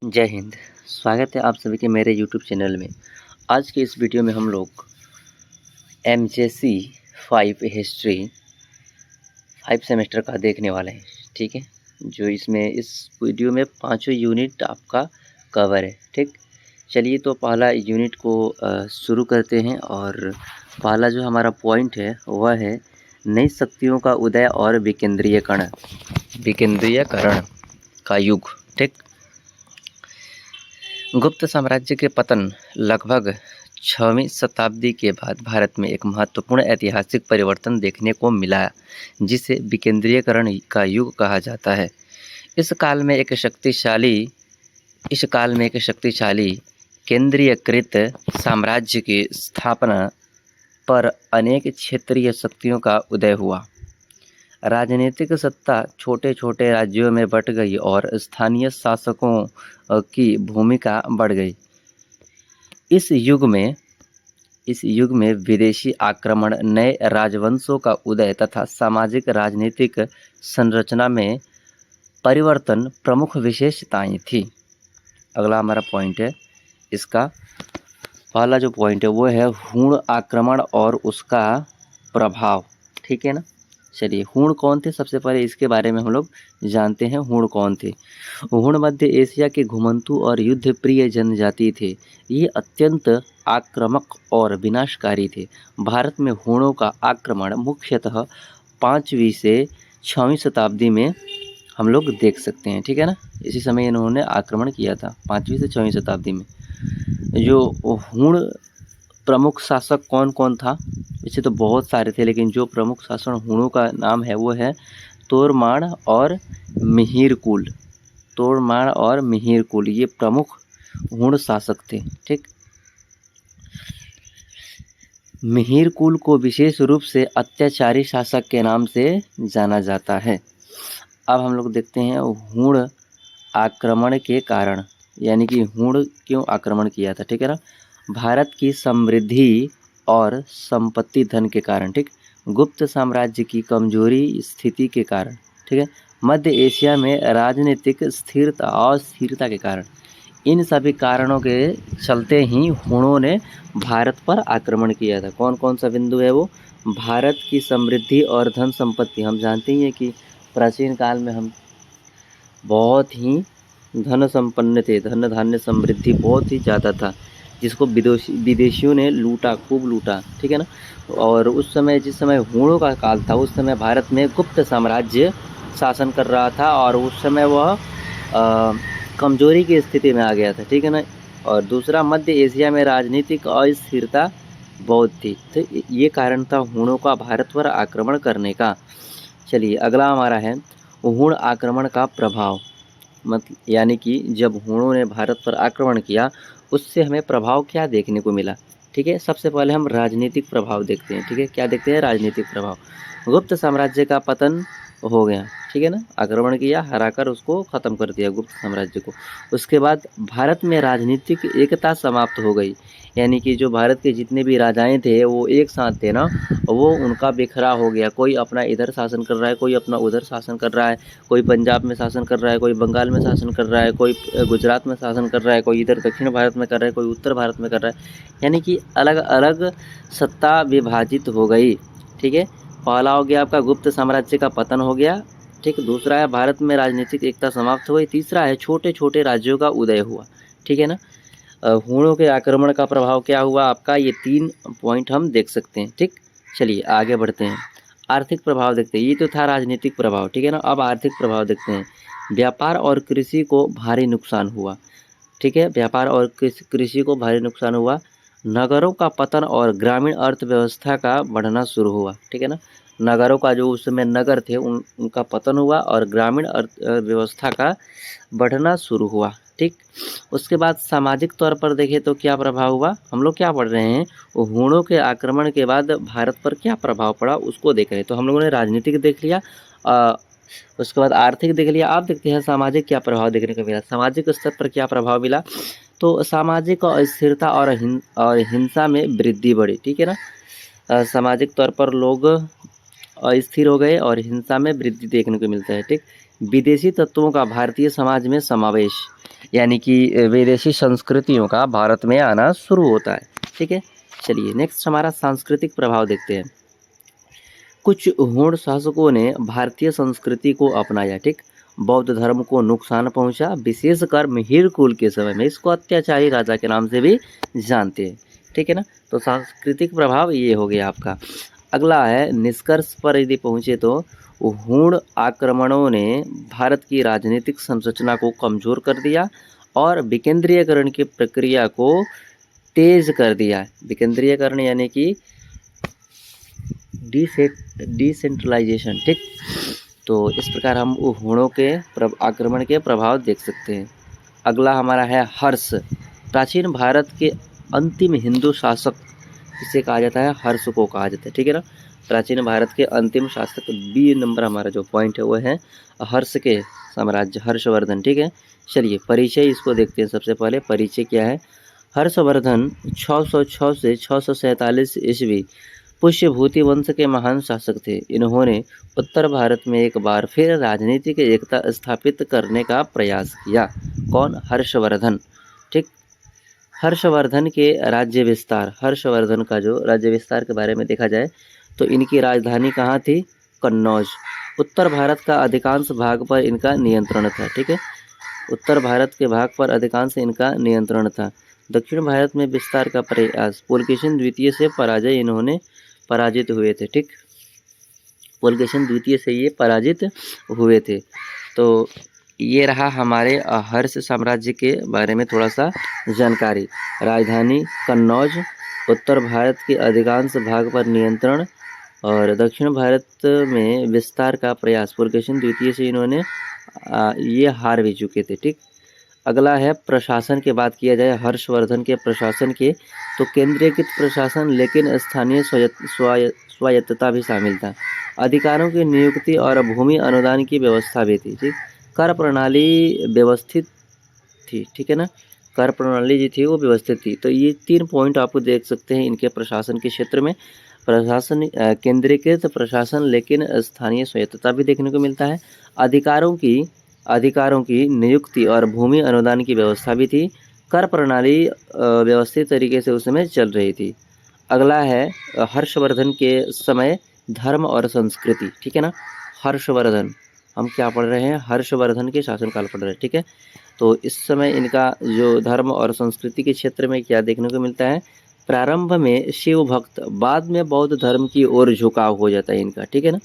जय हिंद। स्वागत है आप सभी के मेरे यूट्यूब चैनल में। आज की इस वीडियो में हम लोग एमजेसी 5 हिस्ट्री 5 सेमेस्टर का देखने वाले हैं। ठीक है, जो इसमें इस वीडियो में पांचों यूनिट आपका कवर है। ठीक, चलिए तो पहला यूनिट को शुरू करते हैं। और पहला जो हमारा पॉइंट है वह है नई शक्तियों का उदय और विकेंद्रीयकरण का युग। ठीक, गुप्त साम्राज्य के पतन लगभग 6वीं शताब्दी के बाद भारत में एक महत्वपूर्ण ऐतिहासिक परिवर्तन देखने को मिला, जिसे विकेंद्रीयकरण का युग कहा जाता है। इस काल में एक शक्तिशाली केंद्रीयकृत साम्राज्य की स्थापना पर अनेक क्षेत्रीय शक्तियों का उदय हुआ। राजनीतिक सत्ता छोटे छोटे राज्यों में बँट गई और स्थानीय शासकों की भूमिका बढ़ गई। इस युग में विदेशी आक्रमण, नए राजवंशों का उदय तथा सामाजिक राजनीतिक संरचना में परिवर्तन प्रमुख विशेषताएं थी। अगला हमारा पॉइंट है, इसका पहला जो पॉइंट है वो है हूण आक्रमण और उसका प्रभाव। ठीक है ना। चलिए, हूण कौन थे, सबसे पहले इसके बारे में हम लोग जानते हैं। हूण कौन थे? हूण मध्य एशिया के घुमंतू और युद्ध प्रिय जनजाति थे। ये अत्यंत आक्रामक और विनाशकारी थे। भारत में हूणों का आक्रमण मुख्यतः 5वीं से 6वीं शताब्दी में हम लोग देख सकते हैं। ठीक है ना, इसी समय इन्होंने आक्रमण किया था, 5वीं से 6वीं शताब्दी में। जो हूण प्रमुख शासक कौन कौन था? वैसे तो बहुत सारे थे, लेकिन जो प्रमुख शासक हूणों का नाम है वो है तोड़माड़ और मिहिरकुल। तोड़माड़ और मिहिरकुल ये प्रमुख हूण शासक थे। ठीक, मिहिरकुल को विशेष रूप से अत्याचारी शासक के नाम से जाना जाता है। अब हम लोग देखते हैं हूण आक्रमण के कारण, यानी कि हूण क्यों आक्रमण किया था। ठीक है ना, भारत की समृद्धि और संपत्ति धन के कारण। ठीक, गुप्त साम्राज्य की कमजोरी स्थिति के कारण। ठीक है, मध्य एशिया में राजनीतिक अस्थिरता के कारण। इन सभी कारणों के चलते ही हूणों ने भारत पर आक्रमण किया था। कौन कौन सा बिंदु है वो? भारत की समृद्धि और धन संपत्ति। हम जानते ही हैं कि प्राचीन काल में हम बहुत ही धन संपन्न थे, धन धान्य समृद्धि बहुत ही ज़्यादा था, जिसको विदेशियों ने लूटा, खूब लूटा। ठीक है ना। और उस समय, जिस समय हूणों का काल था, उस समय भारत में गुप्त साम्राज्य शासन कर रहा था और उस समय वह कमजोरी की स्थिति में आ गया था। ठीक है ना। और दूसरा, मध्य एशिया में राजनीतिक अस्थिरता बहुत थी, तो ये कारण था हूणों का भारत पर आक्रमण करने का। चलिए, अगला हमारा है हूण आक्रमण का प्रभाव। यानी कि जब हूणों ने भारत पर आक्रमण किया, उससे हमें प्रभाव क्या देखने को मिला। ठीक है, सबसे पहले हम राजनीतिक प्रभाव देखते हैं। ठीक है, क्या देखते हैं? राजनीतिक प्रभाव। गुप्त साम्राज्य का पतन हो गया। ठीक है ना, आक्रमण किया, हराकर उसको ख़त्म कर दिया गुप्त साम्राज्य को। उसके बाद भारत में राजनीतिक एकता समाप्त हो गई, यानी कि जो भारत के जितने भी राजाएं थे वो एक साथ थे ना, वो उनका बिखरा हो गया। कोई अपना इधर शासन कर रहा है, कोई अपना उधर शासन कर रहा है, कोई पंजाब में शासन कर रहा है, कोई बंगाल में शासन कर रहा है, कोई गुजरात में शासन कर रहा है, कोई इधर दक्षिण भारत में कर रहा है, कोई उत्तर भारत में कर रहा है, यानी कि अलग अलग सत्ता विभाजित हो गई। ठीक है, पहला हो गया आपका गुप्त साम्राज्य का पतन हो गया। ठीक, दूसरा है भारत में राजनीतिक एकता समाप्त हो गई। तीसरा है छोटे छोटे राज्यों का उदय हुआ। ठीक है ना। हूणों के आक्रमण का प्रभाव क्या हुआ आपका, ये 3 पॉइंट हम देख सकते हैं। ठीक, चलिए आगे बढ़ते हैं। आर्थिक प्रभाव देखते हैं। ये तो था राजनीतिक प्रभाव। ठीक है ना, अब आर्थिक प्रभाव देखते हैं। व्यापार और कृषि को भारी नुकसान हुआ। ठीक है, व्यापार और कृषि को भारी नुकसान हुआ। नगरों का पतन और ग्रामीण अर्थव्यवस्था का बढ़ना शुरू हुआ। ठीक है ना, नगरों का जो उस समय नगर थे उनका पतन हुआ और ग्रामीण अर्थव्यवस्था का बढ़ना शुरू हुआ। ठीक, उसके बाद सामाजिक तौर पर देखें तो क्या प्रभाव हुआ, हम लोग क्या पढ़ रहे हैं, हूणों के आक्रमण के बाद भारत पर क्या प्रभाव पड़ा उसको देख रहे हैं। तो हम लोगों ने राजनीतिक देख लिया, उसके बाद आर्थिक देख लिया। आप देखते हैं सामाजिक क्या प्रभाव देखने को मिला, सामाजिक स्तर पर क्या प्रभाव मिला। तो सामाजिक अस्थिरता और हिंसा में वृद्धि बढ़ी। ठीक है ना, सामाजिक तौर पर लोग अस्थिर हो गए और हिंसा में वृद्धि देखने को मिलता है। ठीक, विदेशी तत्वों का भारतीय समाज में समावेश, यानी कि विदेशी संस्कृतियों का भारत में आना शुरू होता है। ठीक है, चलिए नेक्स्ट हमारा सांस्कृतिक प्रभाव देखते हैं। कुछ होड़ शासकों ने भारतीय संस्कृति को अपनाया। ठीक, बौद्ध धर्म को नुकसान पहुंचा, विशेषकर मिहिर कुल के समय में। इसको अत्याचारी राजा के नाम से भी जानते हैं। ठीक है ना, तो सांस्कृतिक प्रभाव ये हो गया आपका। अगला है निष्कर्ष पर यदि पहुंचे तो हूण आक्रमणों ने भारत की राजनीतिक संरचना को कमजोर कर दिया और विकेंद्रीयकरण की प्रक्रिया को तेज कर दिया। विकेंद्रीयकरण यानी कि डिसेंट्रलाइजेशन। ठीक, तो इस प्रकार हम हूणों के आक्रमण के प्रभाव देख सकते हैं। अगला हमारा है हर्ष। प्राचीन भारत के अंतिम हिंदू शासक इसे कहा जाता है, हर्ष को कहा जाता है। ठीक है ना, प्राचीन भारत के अंतिम शासक, बी नंबर हमारा जो पॉइंट है वो है हर्ष के साम्राज्य, हर्षवर्धन। ठीक है, चलिए परिचय इसको देखते हैं। सबसे पहले परिचय क्या है। हर्षवर्धन 606 से 647 ईस्वी पुष्यभूति वंश के महान शासक थे। इन्होंने उत्तर भारत में एक बार फिर राजनीतिक एकता स्थापित करने का प्रयास किया। कौन? हर्षवर्धन। ठीक, हर्षवर्धन के राज्य विस्तार, हर्षवर्धन का जो राज्य विस्तार के बारे में देखा जाए तो इनकी राजधानी कहाँ थी? कन्नौज। उत्तर भारत का अधिकांश भाग पर इनका नियंत्रण था। ठीक है, उत्तर भारत के भाग पर अधिकांश इनका नियंत्रण था। दक्षिण भारत में विस्तार का प्रयास, पुलकेशिन द्वितीय से इन्होंने पराजित हुए थे। ठीक, पुलकेशिन द्वितीय से ये पराजित हुए थे। तो ये रहा हमारे हर्ष साम्राज्य के बारे में थोड़ा सा जानकारी। राजधानी कन्नौज, उत्तर भारत के अधिकांश भाग पर नियंत्रण और दक्षिण भारत में विस्तार का प्रयास। पुलकेशिन द्वितीय से इन्होंने ये हार भी चुके थे। ठीक, अगला है प्रशासन की बात किया जाए हर्षवर्धन के प्रशासन के, तो केंद्रीकृत प्रशासन लेकिन स्थानीय स्वायत्तता भी शामिल था। अधिकारों की नियुक्ति और भूमि अनुदान की व्यवस्था भी थी। ठीक, कर प्रणाली व्यवस्थित थी। ठीक है ना, कर प्रणाली जो थी वो व्यवस्थित थी। तो ये 3 पॉइंट आपको देख सकते हैं इनके प्रशासन के क्षेत्र में। प्रशासन केंद्रीकृत प्रशासन लेकिन स्थानीय स्वायत्तता भी देखने को मिलता है। अधिकारों की नियुक्ति और भूमि अनुदान की व्यवस्था भी थी। कर प्रणाली व्यवस्थित तरीके से उस समय चल रही थी। अगला है हर्षवर्धन के समय धर्म और संस्कृति। ठीक है ना, हर्षवर्धन हम क्या पढ़ रहे हैं? हर्षवर्धन के शासनकाल पढ़ रहे हैं। ठीक है, तो इस समय इनका जो धर्म और संस्कृति के क्षेत्र में क्या देखने को मिलता है? प्रारंभ में शिव भक्त, बाद में बौद्ध धर्म की ओर झुकाव हो जाता है इनका। ठीक है ना,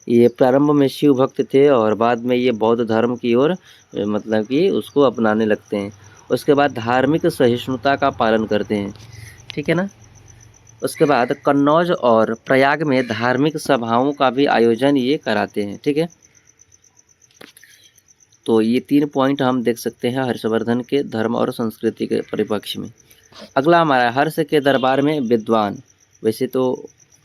ये प्रारंभ में शिव भक्त थे और बाद में ये बौद्ध धर्म की ओर मतलब कि उसको अपनाने लगते हैं। उसके बाद धार्मिक सहिष्णुता का पालन करते हैं। ठीक है ना, उसके बाद कन्नौज और प्रयाग में धार्मिक सभाओं का भी आयोजन ये कराते हैं। ठीक है, तो ये 3 पॉइंट हम देख सकते हैं हर्षवर्धन के धर्म और संस्कृति के परिप्रेक्ष्य में। अगला हमारा हर्ष के दरबार में विद्वान। वैसे तो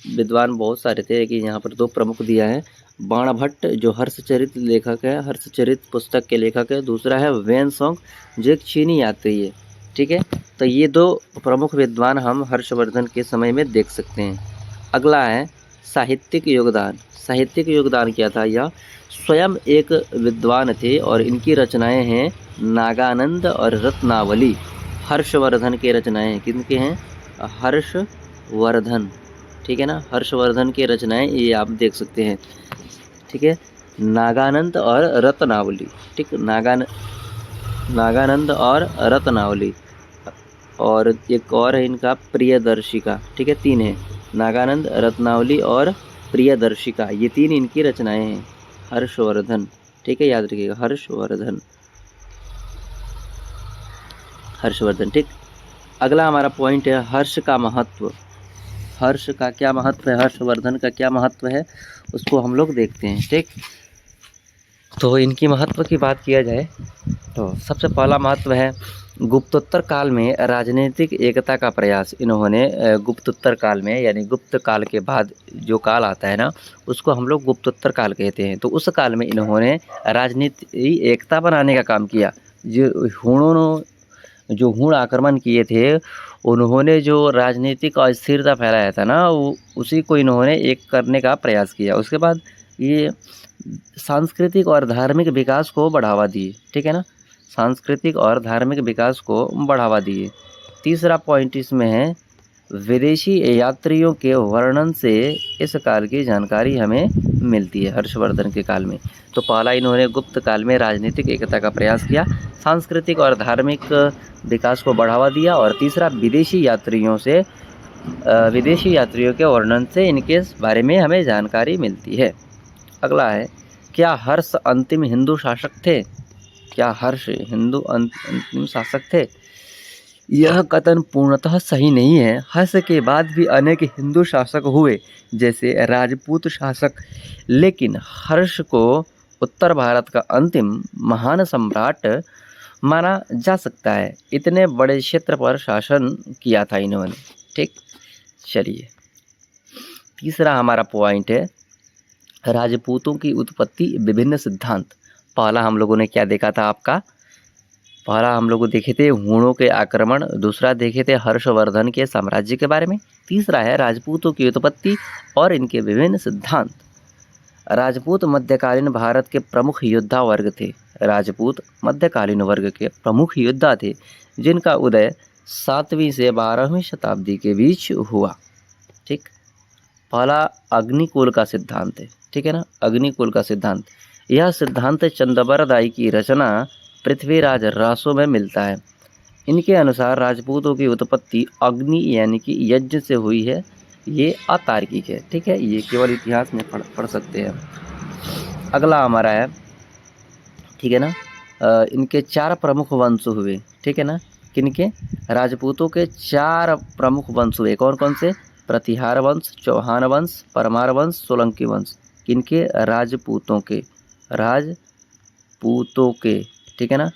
विद्वान बहुत सारे थे लेकिन यहाँ पर 2 प्रमुख दिया है। बाणभट्ट जो हर्षचरित लेखक है, हर्षचरित पुस्तक के लेखक है। दूसरा है वेनसोंग जो एक चीनी यात्री है। ठीक है, तो ये 2 प्रमुख विद्वान हम हर्षवर्धन के समय में देख सकते हैं। अगला है साहित्यिक योगदान। साहित्यिक योगदान क्या था? यह स्वयं एक विद्वान थे और इनकी रचनाएं हैं नागानंद और रत्नावली। हर्षवर्धन के रचनाएं हैं, किनके हैं? हर्षवर्धन। ठीक है ना, हर्षवर्धन के रचनाएं ये आप देख सकते हैं। ठीक है, नागानंद और रत्नावली। ठीक, नागानंद और रत्नावली, और एक और है इनका प्रियदर्शिका। ठीक है, 3 है, नागानंद, रत्नावली और प्रियदर्शिका। ये 3 इनकी रचनाएं हैं हर्षवर्धन। ठीक है, याद रखिएगा हर्षवर्धन। ठीक, अगला हमारा पॉइंट है हर्ष का महत्व। हर्ष का क्या महत्व है? हर्षवर्धन का क्या महत्व है उसको हम लोग देखते हैं। ठीक, तो इनकी महत्व की बात किया जाए तो सबसे पहला महत्व है गुप्तोत्तर काल में राजनीतिक एकता का प्रयास। इन्होंने गुप्तोत्तर काल में, यानी गुप्त काल के बाद जो काल आता है ना, उसको हम लोग गुप्तोत्तर काल कहते हैं। तो उस काल में इन्होंने राजनीतिक एकता बनाने का काम किया। जो हूण आक्रमण किए थे, उन्होंने जो राजनीतिक अस्थिरता फैलाया था ना, उसी को इन्होंने एक करने का प्रयास किया। उसके बाद ये सांस्कृतिक और धार्मिक विकास को बढ़ावा दिए, ठीक है ना, सांस्कृतिक और धार्मिक विकास को बढ़ावा दिए। तीसरा पॉइंट इसमें है, विदेशी यात्रियों के वर्णन से इस काल की जानकारी हमें मिलती है, हर्षवर्धन के काल में। तो पहला, इन्होंने गुप्त काल में राजनीतिक एकता का प्रयास किया, सांस्कृतिक और धार्मिक विकास को बढ़ावा दिया, और तीसरा, विदेशी यात्रियों के वर्णन से इनके बारे में हमें जानकारी मिलती है। अगला है, क्या हर्ष अंतिम हिंदू शासक थे? क्या हर्ष हिंदू अंतिम शासक थे? यह कथन पूर्णतः सही नहीं है। हर्ष के बाद भी अनेक हिंदू शासक हुए, जैसे राजपूत शासक, लेकिन हर्ष को उत्तर भारत का अंतिम महान सम्राट माना जा सकता है। इतने बड़े क्षेत्र पर शासन किया था इन्होंने, ठीक। चलिए, तीसरा हमारा पॉइंट है, राजपूतों की उत्पत्ति विभिन्न सिद्धांत। पहला हम लोगों ने क्या देखा था आपका, पहला हम लोग देखे थे हूणों के आक्रमण, दूसरा देखे थे हर्षवर्धन के साम्राज्य के बारे में, तीसरा है राजपूतों की उत्पत्ति और इनके विभिन्न सिद्धांत। राजपूत मध्यकालीन भारत के प्रमुख योद्धा वर्ग थे। राजपूत मध्यकालीन वर्ग के प्रमुख योद्धा थे, जिनका उदय 7वीं से 12वीं शताब्दी के बीच हुआ, ठीक। पहला अग्निकुल का सिद्धांत है, ठीक है ना, अग्निकुल का सिद्धांत। यह सिद्धांत चंद्रबरदाई की रचना पृथ्वीराज रासो में मिलता है। इनके अनुसार राजपूतों की उत्पत्ति अग्नि यानी कि यज्ञ से हुई है। ये अतार्किक है, ठीक है, ये केवल इतिहास में पढ़ सकते हैं। अगला हमारा है, ठीक है ना, इनके 4 प्रमुख वंश हुए, ठीक है ना, किनके, राजपूतों के 4 प्रमुख वंश हुए। कौन कौन से? प्रतिहार वंश, चौहान वंश, परमार वंश, सोलंकी वंश। किनके? राजपूतों के, ठीक है ना,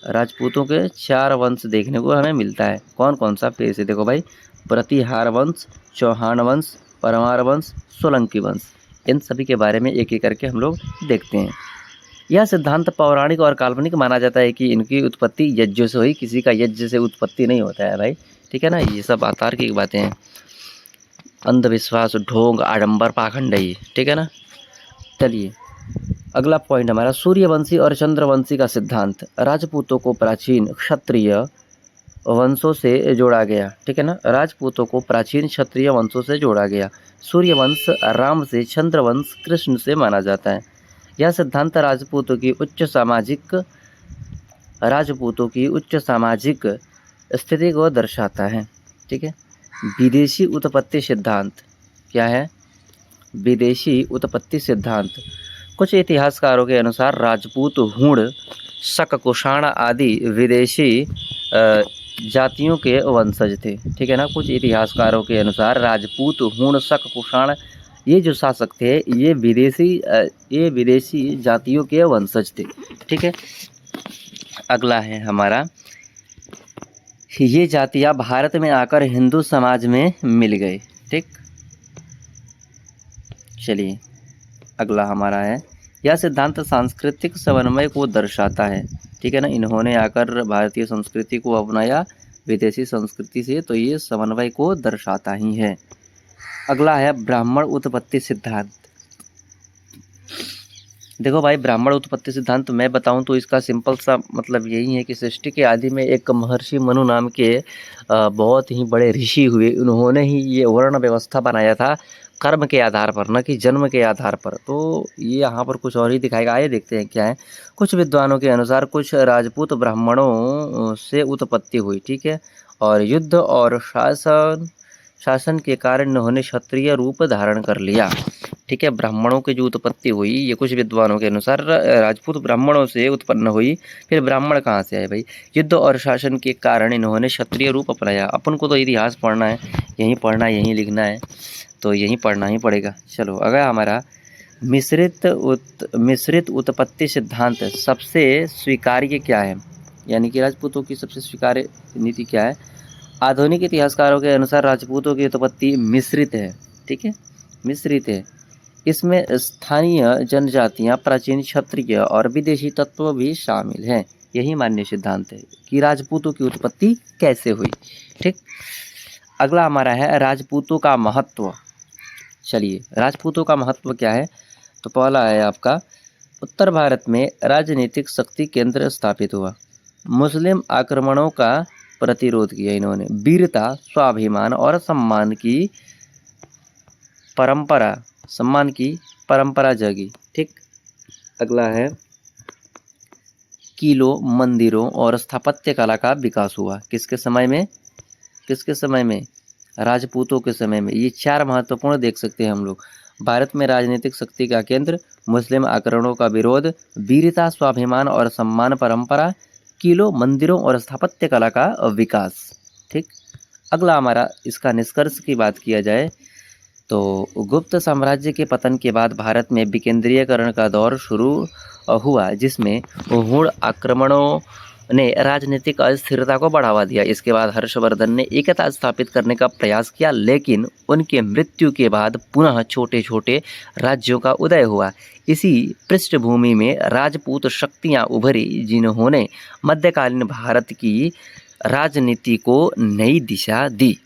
राजपूतों के 4 वंश देखने को हमें मिलता है। कौन कौन सा? फिर से देखो भाई, प्रतिहार वंश, चौहान वंश, परमार वंश, सोलंकी वंश। इन सभी के बारे में एक एक करके हम लोग देखते हैं। यह सिद्धांत पौराणिक और काल्पनिक माना जाता है कि इनकी उत्पत्ति यज्ञ से हुई, किसी का यज्ञ से उत्पत्ति नहीं होता है भाई, ठीक है ना, ये सब अतार्किक बातें हैं, अंधविश्वास, ढोंग, आडंबर, पाखंड है ये, ठीक है ना। चलिए, अगला पॉइंट हमारा, सूर्यवंशी और चंद्रवंशी का सिद्धांत। राजपूतों को प्राचीन क्षत्रिय वंशों से जोड़ा गया, ठीक है ना, राजपूतों को प्राचीन क्षत्रिय वंशों से जोड़ा गया। सूर्यवंश राम से, चंद्रवंश कृष्ण से माना जाता है। यह सिद्धांत राजपूतों की उच्च सामाजिक स्थिति को दर्शाता है, ठीक है। विदेशी उत्पत्ति सिद्धांत क्या है? विदेशी उत्पत्ति सिद्धांत। कुछ इतिहासकारों के अनुसार राजपूत, हूण, शक, कुषाण आदि विदेशी जातियों के वंशज थे, ठीक है ना। कुछ इतिहासकारों के अनुसार राजपूत, हूण, शक, कुषाण, ये जो शासक थे ये विदेशी जातियों के वंशज थे, ठीक है। अगला है हमारा, ये जातियां भारत में आकर हिंदू समाज में मिल गए, ठीक। चलिए, अगला हमारा है, यह सिद्धांत सांस्कृतिक समन्वय को दर्शाता है, ठीक है ना। इन्होंने आकर भारतीय संस्कृति को अपनाया विदेशी संस्कृति से, तो ये समन्वय को दर्शाता ही है। अगला है ब्राह्मण उत्पत्ति सिद्धांत। देखो भाई, ब्राह्मण उत्पत्ति सिद्धांत मैं बताऊं तो इसका सिंपल सा मतलब यही है कि सृष्टि के आदि में एक महर्षि मनु नाम के बहुत ही बड़े ऋषि हुए। उन्होंने ही ये वर्ण व्यवस्था बनाया था कर्म के आधार पर, न कि जन्म के आधार पर। तो ये यहाँ पर कुछ और ही दिखाएगा, आइए देखते हैं क्या है। कुछ विद्वानों के अनुसार कुछ राजपूत ब्राह्मणों से उत्पत्ति हुई, ठीक है, और युद्ध और शासन के कारण इन्होंने क्षत्रिय रूप धारण कर लिया, ठीक है। ब्राह्मणों की जो उत्पत्ति हुई ये कुछ विद्वानों के अनुसार राजपूत ब्राह्मणों से उत्पन्न हुई। फिर ब्राह्मण कहाँ से आए भाई? युद्ध और शासन के कारण इन्होंने क्षत्रिय रूप अपनाया। अपन को तो इतिहास पढ़ना है, यहीं पढ़ना है, यहीं लिखना है, तो यहीं पढ़ना ही पड़ेगा। चलो, अगर हमारा मिश्रित उत्पत्ति सिद्धांत सबसे स्वीकार्य क्या है, यानी कि राजपूतों की सबसे स्वीकार्य नीति क्या है? आधुनिक इतिहासकारों के अनुसार राजपूतों की उत्पत्ति मिश्रित है, ठीक है, मिश्रित है। इसमें स्थानीय जनजातियां, प्राचीन क्षत्रिय और विदेशी तत्व भी शामिल हैं। यही मान्य सिद्धांत है कि राजपूतों की उत्पत्ति कैसे हुई, ठीक। अगला हमारा है राजपूतों का महत्व। चलिए, राजपूतों का महत्व क्या है? तो पहला है आपका, उत्तर भारत में राजनीतिक शक्ति केंद्र स्थापित हुआ। मुस्लिम आक्रमणों का प्रतिरोध किया इन्होंने। वीरता, स्वाभिमान और सम्मान की परंपरा जगी। ठीक। अगला है, किलों, मंदिरों और स्थापत्य कला का विकास हुआ। किसके समय में? राजपूतों के समय में। ये 4 महत्वपूर्ण देख सकते हैं हम लोग। भारत में राजनीतिक शक्ति का केंद्र, मुस्लिम आक्रमणों का विरोध, वीरता, स्वाभिमान और सम्मान परंपरा, किलों, मंदिरों और स्थापत्य कला का विकास। ठीक। अगला हमारा इसका निष्कर्ष की बात किया जाए तो गुप्त साम्राज्य के पतन के बाद भारत में विकेंद्रीयकरण का दौर शुरू हुआ, जिसमें हुण आक्रमणों ने राजनीतिक अस्थिरता को बढ़ावा दिया। इसके बाद हर्षवर्धन ने एकता स्थापित करने का प्रयास किया, लेकिन उनके मृत्यु के बाद पुनः छोटे छोटे राज्यों का उदय हुआ। इसी पृष्ठभूमि में राजपूत शक्तियां उभरी, जिन्होंने मध्यकालीन भारत की राजनीति को नई दिशा दी।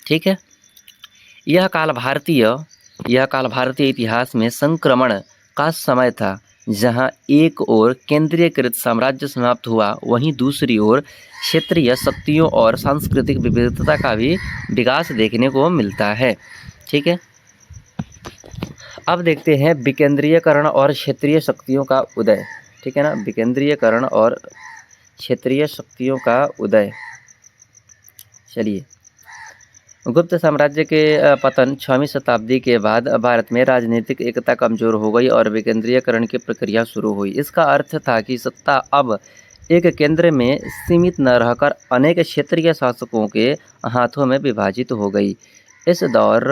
ठीक है। यह काल भारतीय इतिहास में संक्रमण का समय था, जहां एक ओर केंद्रीयकृत साम्राज्य समाप्त हुआ, वहीं दूसरी ओर क्षेत्रीय शक्तियों और सांस्कृतिक विविधता का भी विकास देखने को मिलता है। ठीक है। अब देखते हैं विकेंद्रीयकरण और क्षेत्रीय शक्तियों का उदय। ठीक है ना, विकेंद्रीयकरण और क्षेत्रीय शक्तियों का उदय। चलिए, गुप्त साम्राज्य के पतन 6वीं शताब्दी के बाद भारत में राजनीतिक एकता कमजोर हो गई और विकेंद्रीयकरण की प्रक्रिया शुरू हुई। इसका अर्थ था कि सत्ता अब एक केंद्र में सीमित न रहकर अनेक क्षेत्रीय शासकों के हाथों में विभाजित हो गई। इस दौर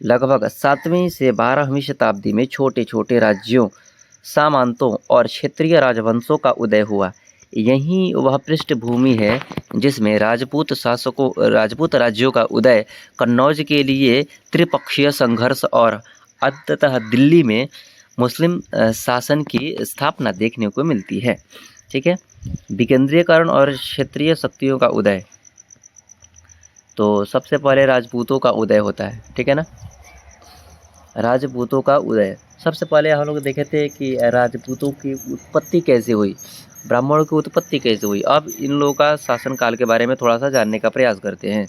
लगभग 7वीं से 12वीं शताब्दी में छोटे छोटे राज्यों, सामंतों और क्षेत्रीय राजवंशों का उदय हुआ। यही वह पृष्ठभूमि है जिसमें राजपूत राज्यों का उदय, कन्नौज के लिए त्रिपक्षीय संघर्ष और अंततः दिल्ली में मुस्लिम शासन की स्थापना देखने को मिलती है। ठीक है। विकेंद्रीयकरण और क्षेत्रीय शक्तियों का उदय, तो सबसे पहले राजपूतों का उदय होता है। ठीक है ना, राजपूतों का उदय। सबसे पहले हम लोग देखे थे कि राजपूतों की उत्पत्ति कैसे हुई, ब्राह्मणों की उत्पत्ति कैसे हुई। अब इन लोगों का शासनकाल के बारे में थोड़ा सा जानने का प्रयास करते हैं।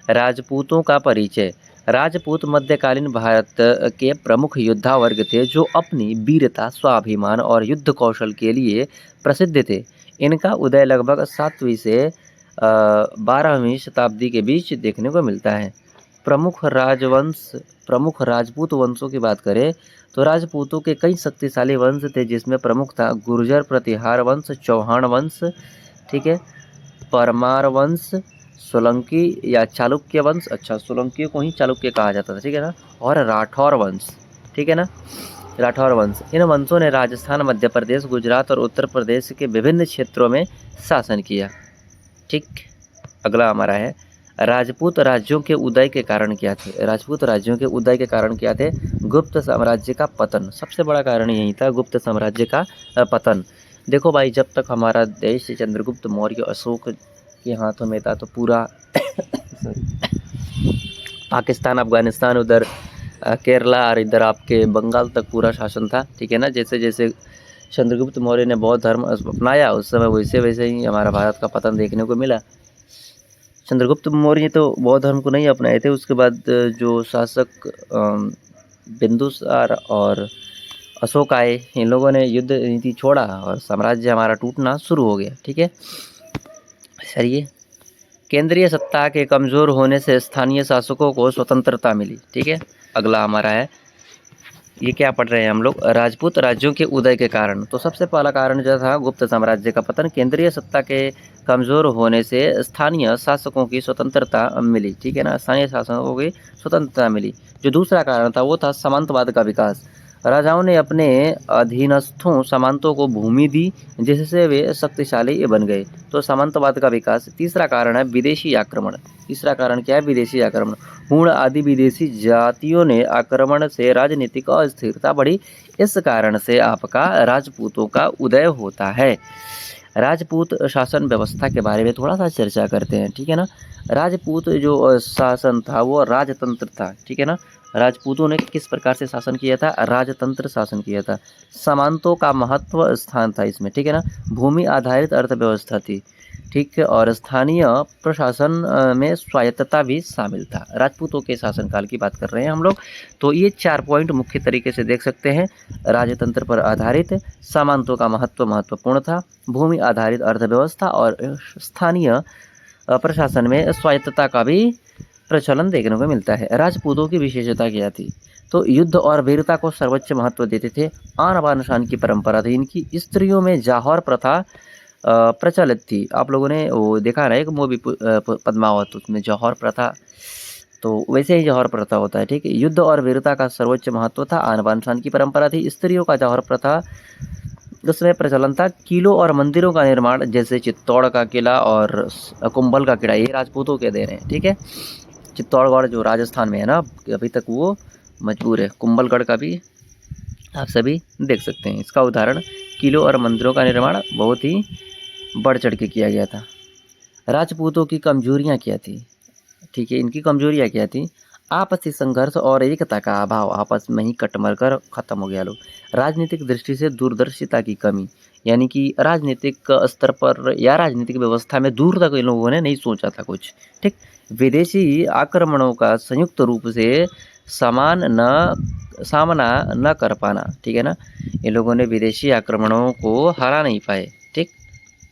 राजपूतों का परिचय। राजपूत मध्यकालीन भारत के प्रमुख योद्धा वर्ग थे, जो अपनी वीरता, स्वाभिमान और युद्ध कौशल के लिए प्रसिद्ध थे। इनका उदय लगभग 7वीं से 12वीं शताब्दी के बीच देखने को मिलता है। प्रमुख राजपूत वंशों की बात करें तो राजपूतों के कई शक्तिशाली वंश थे, जिसमें प्रमुख था गुर्जर प्रतिहार वंश, चौहान वंश, ठीक है, परमार वंश, सोलंकी या चालुक्य वंश, अच्छा सोलंकियों को ही चालुक्य कहा जाता था, ठीक है ना, और राठौर वंश, ठीक है ना, राठौर वंश। इन वंशों ने राजस्थान, मध्य प्रदेश, गुजरात और उत्तर प्रदेश के विभिन्न क्षेत्रों में शासन किया। ठीक। अगला हमारा है राजपूत राज्यों के उदय के कारण क्या थे। राजपूत राज्यों के उदय के कारण क्या थे? गुप्त साम्राज्य का पतन, सबसे बड़ा कारण यही था, गुप्त साम्राज्य का पतन। देखो भाई, जब तक हमारा देश चंद्रगुप्त मौर्य, अशोक के हाथों में था तो पूरा पाकिस्तान, अफगानिस्तान, उधर केरला और इधर आपके बंगाल तक पूरा शासन था, ठीक है ना। जैसे जैसे चंद्रगुप्त मौर्य ने बौद्ध धर्म अपनाया, उस समय वैसे वैसे ही हमारा भारत का पतन देखने को मिला। चंद्रगुप्त मौर्य तो बौद्ध धर्म को नहीं अपनाए थे, उसके बाद जो शासक बिंदुसार और अशोक आए, इन लोगों ने युद्ध नीति छोड़ा और साम्राज्य हमारा टूटना शुरू हो गया, ठीक है। चलिए, केंद्रीय सत्ता के कमज़ोर होने से स्थानीय शासकों को स्वतंत्रता मिली, ठीक है। अगला हमारा है, ये क्या पढ़ रहे हैं हम लोग, राजपूत राज्यों के उदय के कारण। तो सबसे पहला कारण जो था गुप्त साम्राज्य का पतन, केंद्रीय सत्ता के कमज़ोर होने से स्थानीय शासकों की स्वतंत्रता मिली, ठीक है ना, स्थानीय शासकों की स्वतंत्रता मिली। जो दूसरा कारण था वो था सामंतवाद का विकास। राजाओं ने अपने अधीनस्थों सामंतों को भूमि दी, जिससे वे शक्तिशाली बन गए, तो सामंतवाद का विकास। तीसरा कारण है विदेशी आक्रमण। तीसरा कारण क्या है? विदेशी आक्रमण। हूण आदि विदेशी जातियों ने आक्रमण से राजनीतिक अस्थिरता बढ़ी, इस कारण से आपका राजपूतों का उदय होता है। राजपूत शासन व्यवस्था के बारे में थोड़ा सा चर्चा करते हैं, ठीक है ना। राजपूत जो शासन था वो राजतंत्र था, ठीक है ना। राजपूतों ने किस प्रकार से शासन किया था? राजतंत्र शासन किया था। सामंतों का महत्व स्थान था इसमें, ठीक है ना। भूमि आधारित अर्थव्यवस्था थी, ठीक है, और स्थानीय प्रशासन में स्वायत्तता भी शामिल था। राजपूतों के शासनकाल की बात कर रहे हैं हम लोग। तो ये 4 पॉइंट मुख्य तरीके से देख सकते हैं। राजतंत्र पर आधारित, सामंतों का महत्व महत्वपूर्ण था, भूमि आधारित अर्थव्यवस्था और स्थानीय प्रशासन में स्वायत्तता का भी प्रचलन देखने को मिलता है। राजपूतों की विशेषता क्या थी? तो युद्ध और वीरता को सर्वोच्च महत्व देते थे। आन बान शान की परंपरा थी इनकी। स्त्रियों में जौहर प्रथा प्रचलित थी। आप लोगों ने वो देखा ना एक मूवी पद्मावत, उसमें जौहर प्रथा, तो वैसे ही जौहर प्रथा होता है, ठीक है। युद्ध और वीरता का सर्वोच्च महत्व था। आन बान शान की परंपरा थी। स्त्रियों का जौहर प्रथा उसमें प्रचलन था। किलों और मंदिरों का निर्माण, जैसे चित्तौड़ का किला और कुंभल का किला, ये राजपूतों के देन हैं, ठीक है। चित्तौड़गढ़ जो राजस्थान में है ना, अभी तक वो मजबूर है। कुंभलगढ़ का भी आप सभी देख सकते हैं। इसका उदाहरण किलों और मंदिरों का निर्माण बहुत ही बढ़ चढ़ के किया गया था। राजपूतों की कमजोरियां क्या थी? ठीक है, इनकी कमजोरियां क्या थी? आपसी संघर्ष और एकता का अभाव, आपस में ही कटमर कर खत्म हो गया लोग। राजनीतिक दृष्टि से दूरदर्शिता की कमी, यानी कि राजनीतिक स्तर पर या राजनीतिक व्यवस्था में दूर तक इन लोगों ने नहीं सोचा था कुछ, ठीक। विदेशी आक्रमणों का संयुक्त रूप से समान न सामना न कर पाना, ठीक है ना। इन लोगों ने विदेशी आक्रमणों को हरा नहीं पाए, ठीक।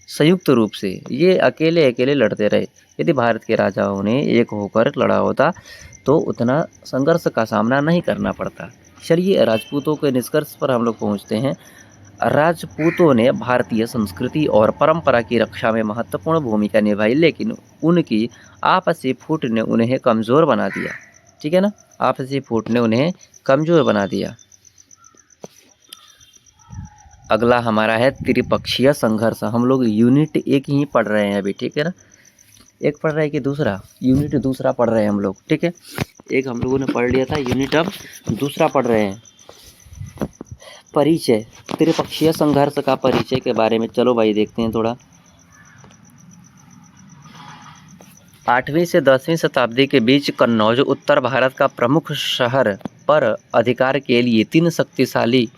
संयुक्त रूप से ये अकेले अकेले लड़ते रहे। यदि भारत के राजाओं ने एक होकर लड़ा होता तो उतना संघर्ष का सामना नहीं करना पड़ता। चलिए राजपूतों के निष्कर्ष पर हम लोग पहुंचते हैं। राजपूतों ने भारतीय संस्कृति और परंपरा की रक्षा में महत्वपूर्ण भूमिका निभाई, लेकिन उनकी आपसी फूट ने उन्हें कमज़ोर बना दिया, ठीक है ना। आपसी फूट ने उन्हें कमज़ोर बना दिया। अगला हमारा है त्रिपक्षीय संघर्ष। हम लोग यूनिट 1 ही पढ़ रहे हैं अभी, ठीक है ना। एक पढ़ रहे हैं कि दूसरा? यूनिट दूसरा पढ़ रहे हैं हम लोग, ठीक है। एक हम लोगों ने पढ़ लिया था, यूनिट अब दूसरा पढ़ रहे हैं। परिचय, त्रिपक्षीय संघर्ष का परिचय के बारे में चलो भाई देखते हैं थोड़ा। 8वीं से 10वीं शताब्दी के बीच कन्नौज उत्तर भारत का प्रमुख शहर पर अधिकार के लिए 3 शक्तिशाली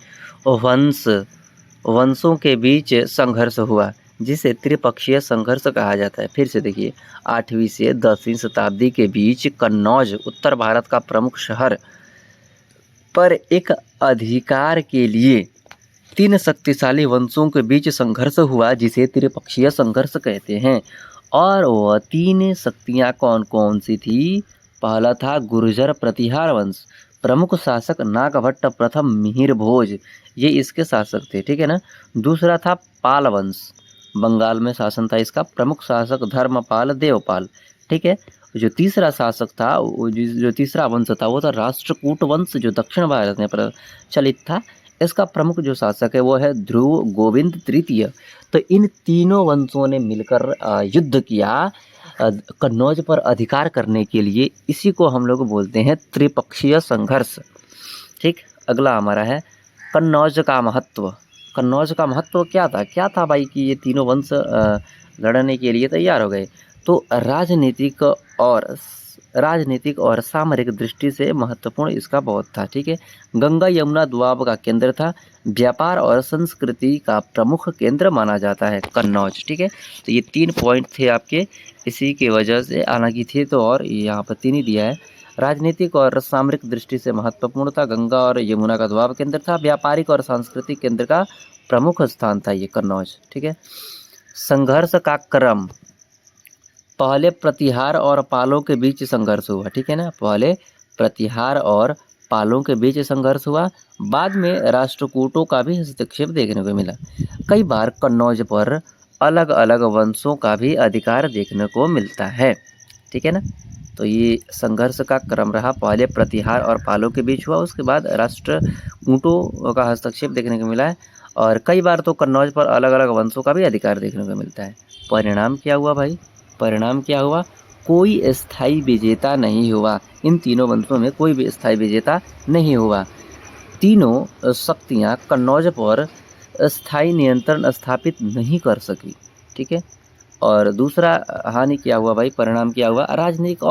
वंशों के बीच संघर्ष हुआ, जिसे त्रिपक्षीय संघर्ष कहा जाता है। फिर से देखिए, 8वीं से 10वीं शताब्दी के बीच कन्नौज उत्तर भारत का प्रमुख शहर पर एक अधिकार के लिए 3 शक्तिशाली वंशों के बीच संघर्ष हुआ, जिसे त्रिपक्षीय संघर्ष कहते हैं। और वह 3 शक्तियाँ कौन कौन सी थी? पहला था गुर्जर प्रतिहार वंश, प्रमुख शासक नागभट्ट प्रथम मिहिर भोज, ये इसके शासक थे, ठीक है ना। दूसरा था पाल वंश, बंगाल में शासन था इसका, प्रमुख शासक धर्मपाल देवपाल, ठीक है। जो तीसरा शासक था, जो तीसरा वंश था वो था राष्ट्रकूट वंश, जो दक्षिण भारत में प्रचलित था। इसका प्रमुख जो शासक है वो है ध्रुव गोविंद तृतीय। तो इन तीनों वंशों ने मिलकर युद्ध किया कन्नौज पर अधिकार करने के लिए। इसी को हम लोग बोलते हैं त्रिपक्षीय संघर्ष, ठीक। अगला हमारा है कन्नौज का महत्व। कन्नौज का महत्व क्या था? क्या था भाई कि ये तीनों वंश लड़ने के लिए तैयार हो गए? तो राजनीतिक और सामरिक दृष्टि से महत्वपूर्ण इसका बहुत था, ठीक है। गंगा यमुना दोआब का केंद्र था। व्यापार और संस्कृति का प्रमुख केंद्र माना जाता है कन्नौज, ठीक है। तो ये 3 पॉइंट थे आपके, इसी की वजह से हालांकि थे तो और यहाँ पर 3 ही दिया है। राजनीतिक और सामरिक दृष्टि से महत्वपूर्ण था। गंगा और यमुना का दोआब केंद्र था। व्यापारिक और सांस्कृतिक केंद्र का प्रमुख स्थान था ये कन्नौज, ठीक है। संघर्ष का क्रम, पहले प्रतिहार और पालों के बीच संघर्ष हुआ, ठीक है ना। पहले प्रतिहार और पालों के बीच संघर्ष हुआ, बाद में राष्ट्रकूटों का भी हस्तक्षेप देखने को मिला। कई बार कन्नौज पर अलग अलग वंशों का भी अधिकार देखने को मिलता है, ठीक है ना। तो ये संघर्ष का क्रम रहा, पहले प्रतिहार और पालों के बीच हुआ, उसके बाद राष्ट्रकूटों का हस्तक्षेप देखने को मिला है, और कई बार तो कन्नौज पर अलग अलग वंशों का भी अधिकार देखने को मिलता है। परिणाम क्या हुआ भाई? परिणाम क्या हुआ? कोई स्थायी विजेता नहीं हुआ। इन तीनों वंशों में कोई भी स्थायी विजेता नहीं हुआ। तीनों शक्तियाँ कन्नौज पर स्थायी नियंत्रण स्थापित नहीं कर सकी, ठीक है। और दूसरा हानि क्या हुआ भाई, परिणाम क्या हुआ, राजनीतिक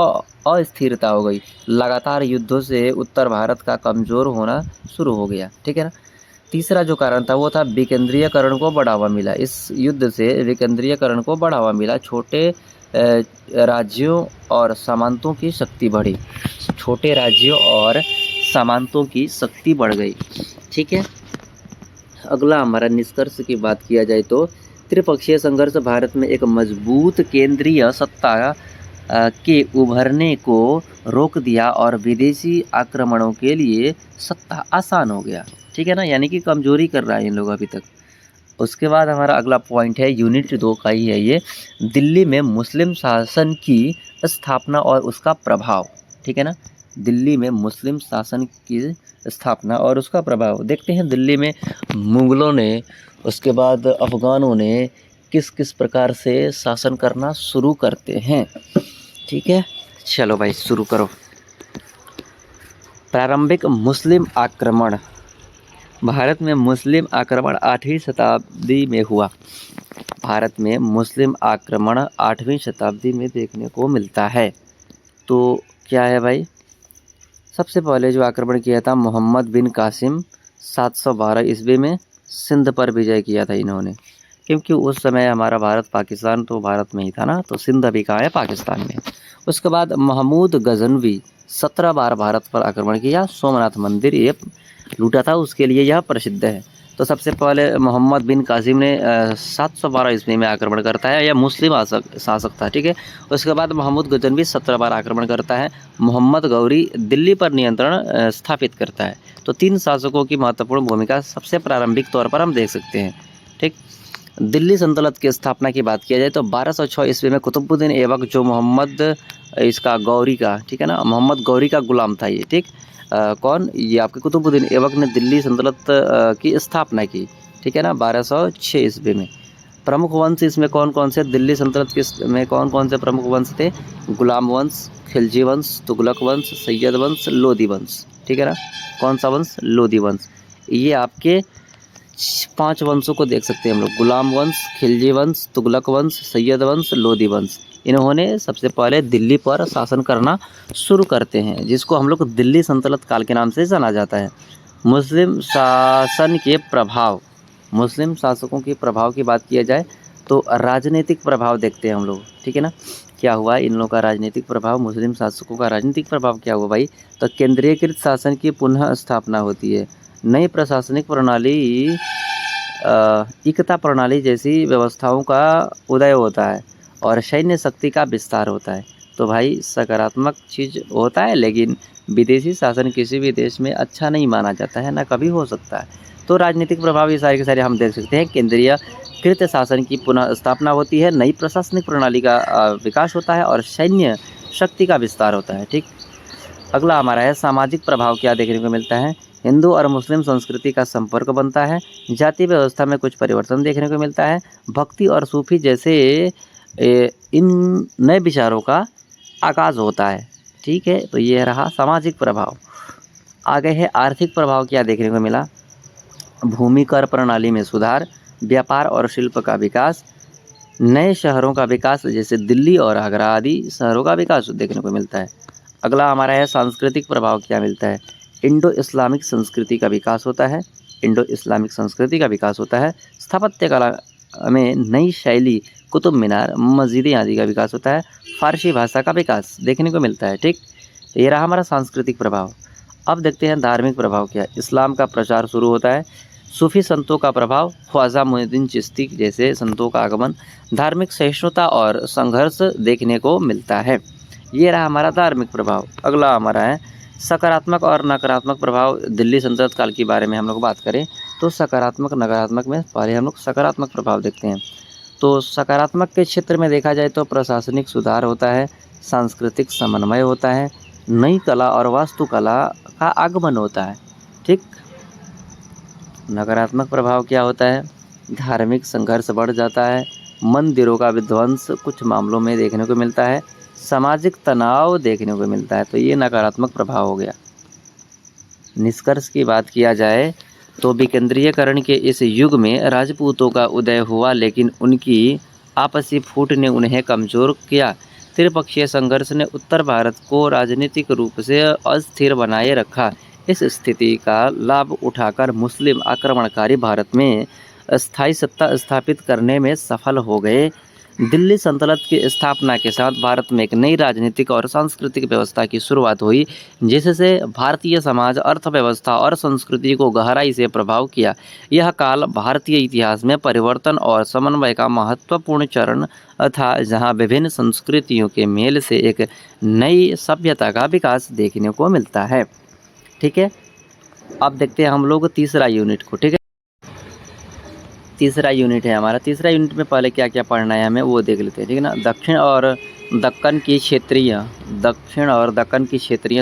अस्थिरता हो गई। लगातार युद्धों से उत्तर भारत का कमज़ोर होना शुरू हो गया, ठीक है ना। तीसरा जो कारण था वो था विकेंद्रीयकरण को बढ़ावा मिला। इस युद्ध से विकेंद्रीयकरण को बढ़ावा मिला। छोटे राज्यों और सामंतों की शक्ति बढ़ी। छोटे राज्यों और सामंतों की शक्ति बढ़ गई, ठीक है। अगला हमारा निष्कर्ष की बात किया जाए तो त्रिपक्षीय संघर्ष भारत में एक मजबूत केंद्रीय सत्ता के उभरने को रोक दिया और विदेशी आक्रमणों के लिए सत्ता आसान हो गया, ठीक है ना। यानी कि कमजोरी कर रहा है इन लोग अभी तक। उसके बाद हमारा अगला पॉइंट है, यूनिट 2 का ही है ये, दिल्ली में मुस्लिम शासन की स्थापना और उसका प्रभाव, ठीक है ना। दिल्ली में मुस्लिम शासन की स्थापना और उसका प्रभाव देखते हैं। दिल्ली में मुगलों ने, उसके बाद अफगानों ने किस किस प्रकार से शासन करना शुरू करते हैं, ठीक है। चलो भाई शुरू करो। प्रारंभिक मुस्लिम आक्रमण। भारत में मुस्लिम आक्रमण 8वीं शताब्दी में हुआ। भारत में मुस्लिम आक्रमण 8वीं शताब्दी में देखने को मिलता है। तो क्या है भाई, सबसे पहले जो आक्रमण किया था मोहम्मद बिन कासिम 712 ईस्वी में सिंध पर विजय किया था इन्होंने, क्योंकि उस समय हमारा भारत पाकिस्तान तो भारत में ही था ना, तो सिंध अभी कहाँ है, पाकिस्तान में। उसके बाद महमूद गजनवी 17 बार भारत पर आक्रमण किया। सोमनाथ मंदिर ये लूटा था, उसके लिए यह प्रसिद्ध है। तो सबसे पहले मोहम्मद बिन कासिम ने 712 ईस्वी में आक्रमण करता है, यह मुस्लिम शासक था, ठीक है। उसके बाद महमूद गजनवी 17 बार आक्रमण करता है। मोहम्मद गौरी दिल्ली पर नियंत्रण स्थापित करता है। तो 3 शासकों की महत्वपूर्ण भूमिका सबसे प्रारंभिक तौर पर हम देख सकते हैं, ठीक। दिल्ली सल्तनत की स्थापना की बात किया जाए तो 1206 ईस्वी में कुतुबुद्दीन ऐबक, जो मोहम्मद इसका गौरी का, ठीक है ना, मोहम्मद गौरी का गुलाम था ये, ठीक। कौन, ये आपके कुतुबुद्दीन ऐबक ने दिल्ली सल्तनत की स्थापना की, ठीक है ना, 1206 ईस्वी में। प्रमुख वंश इसमें कौन कौन से, दिल्ली सल्तनत के में कौन कौन से प्रमुख वंश थे, गुलाम वंश, खिलजी वंश, तुगलक वंश, सैयद वंश, लोधी वंश, ठीक है ना। कौन सा वंश, लोधी वंश। ये आपके 5 वंशों को देख सकते हैं हम लोग, गुलाम वंश, खिलजी वंश, तुगलक वंश, सैयद वंश, लोधी वंश। इन्होंने सबसे पहले दिल्ली पर शासन करना शुरू करते हैं, जिसको हम लोग दिल्ली सल्तनत काल के नाम से जाना जाता है। मुस्लिम शासन के प्रभाव, मुस्लिम शासकों के प्रभाव की बात किया जाए तो राजनीतिक प्रभाव देखते हैं हम लोग, ठीक है ना। क्या हुआ इन लोगों का राजनीतिक प्रभाव, मुस्लिम शासकों का राजनीतिक प्रभाव क्या हुआ भाई, तो केंद्रीयकृत शासन की पुनः स्थापना होती है। नई प्रशासनिक प्रणाली, एकता प्रणाली जैसी व्यवस्थाओं का उदय होता है और सैन्य शक्ति का विस्तार होता है। तो भाई सकारात्मक चीज़ होता है, लेकिन विदेशी शासन किसी भी देश में अच्छा नहीं माना जाता है, ना कभी हो सकता है। तो राजनीतिक प्रभाव ये सारे के सारे हम देख सकते हैं। केंद्रीय कृत शासन की पुनः स्थापना होती है, नई प्रशासनिक प्रणाली का विकास होता है और सैन्य शक्ति का विस्तार होता है, ठीक। अगला हमारा है सामाजिक प्रभाव, क्या देखने को मिलता है, हिंदू और मुस्लिम संस्कृति का संपर्क बनता है। जाति व्यवस्था में कुछ परिवर्तन देखने को मिलता है। भक्ति और सूफी जैसे इन नए विचारों का आगाज होता है, ठीक है। तो ये रहा सामाजिक प्रभाव। आगे है आर्थिक प्रभाव, क्या देखने को मिला, भूमि कर प्रणाली में सुधार, व्यापार और शिल्प का विकास, नए शहरों का विकास जैसे दिल्ली और आगरा आदि शहरों का विकास देखने को मिलता है। अगला हमारा है सांस्कृतिक प्रभाव, क्या मिलता है, इंडो इस्लामिक संस्कृति का विकास होता है। इंडो इस्लामिक संस्कृति का विकास होता है। स्थापत्य कला में नई शैली, कुतुब मीनार, मस्जिदें आदि का विकास होता है। फारसी भाषा का विकास देखने को मिलता है, ठीक। तो ये रहा हमारा सांस्कृतिक प्रभाव। अब देखते हैं धार्मिक प्रभाव क्या है, इस्लाम का प्रचार शुरू होता है। सूफी संतों का प्रभाव, ख्वाजा मुइनुद्दीन चिश्ती जैसे संतों का आगमन, धार्मिक सहिष्णुता और संघर्ष देखने को मिलता है। ये रहा हमारा धार्मिक प्रभाव। अगला हमारा है सकारात्मक और नकारात्मक प्रभाव। दिल्ली सल्तनत काल के बारे में हम लोग बात करें तो सकारात्मक नकारात्मक में पहले हम लोग सकारात्मक प्रभाव देखते हैं। तो सकारात्मक के क्षेत्र में देखा जाए तो प्रशासनिक सुधार होता है, सांस्कृतिक समन्वय होता है, नई कला और वास्तुकला का आगमन होता है, ठीक। नकारात्मक प्रभाव क्या होता है, धार्मिक संघर्ष बढ़ जाता है, मंदिरों का विध्वंस कुछ मामलों में देखने को मिलता है, सामाजिक तनाव देखने को मिलता है। तो ये नकारात्मक प्रभाव हो गया। निष्कर्ष की बात किया जाए तो विकेंद्रीयकरण के इस युग में राजपूतों का उदय हुआ, लेकिन उनकी आपसी फूट ने उन्हें कमज़ोर किया। त्रिपक्षीय संघर्ष ने उत्तर भारत को राजनीतिक रूप से अस्थिर बनाए रखा। इस स्थिति का लाभ उठाकर मुस्लिम आक्रमणकारी भारत में स्थायी सत्ता स्थापित करने में सफल हो गए। दिल्ली सल्तनत की स्थापना के साथ भारत में एक नई राजनीतिक और सांस्कृतिक व्यवस्था की शुरुआत हुई, जिससे भारतीय समाज, अर्थव्यवस्था और संस्कृति को गहराई से प्रभाव किया। यह काल भारतीय इतिहास में परिवर्तन और समन्वय का महत्वपूर्ण चरण था, जहां विभिन्न संस्कृतियों के मेल से एक नई सभ्यता का विकास देखने को मिलता है। ठीक है, अब देखते हैं हम लोग तीसरा यूनिट को। ठीक है, तीसरा यूनिट है हमारा। तीसरा यूनिट में पहले क्या क्या पढ़ना है हमें वो देख लेते हैं। ठीक है ना। दक्षिण और दक्कन की क्षेत्रीय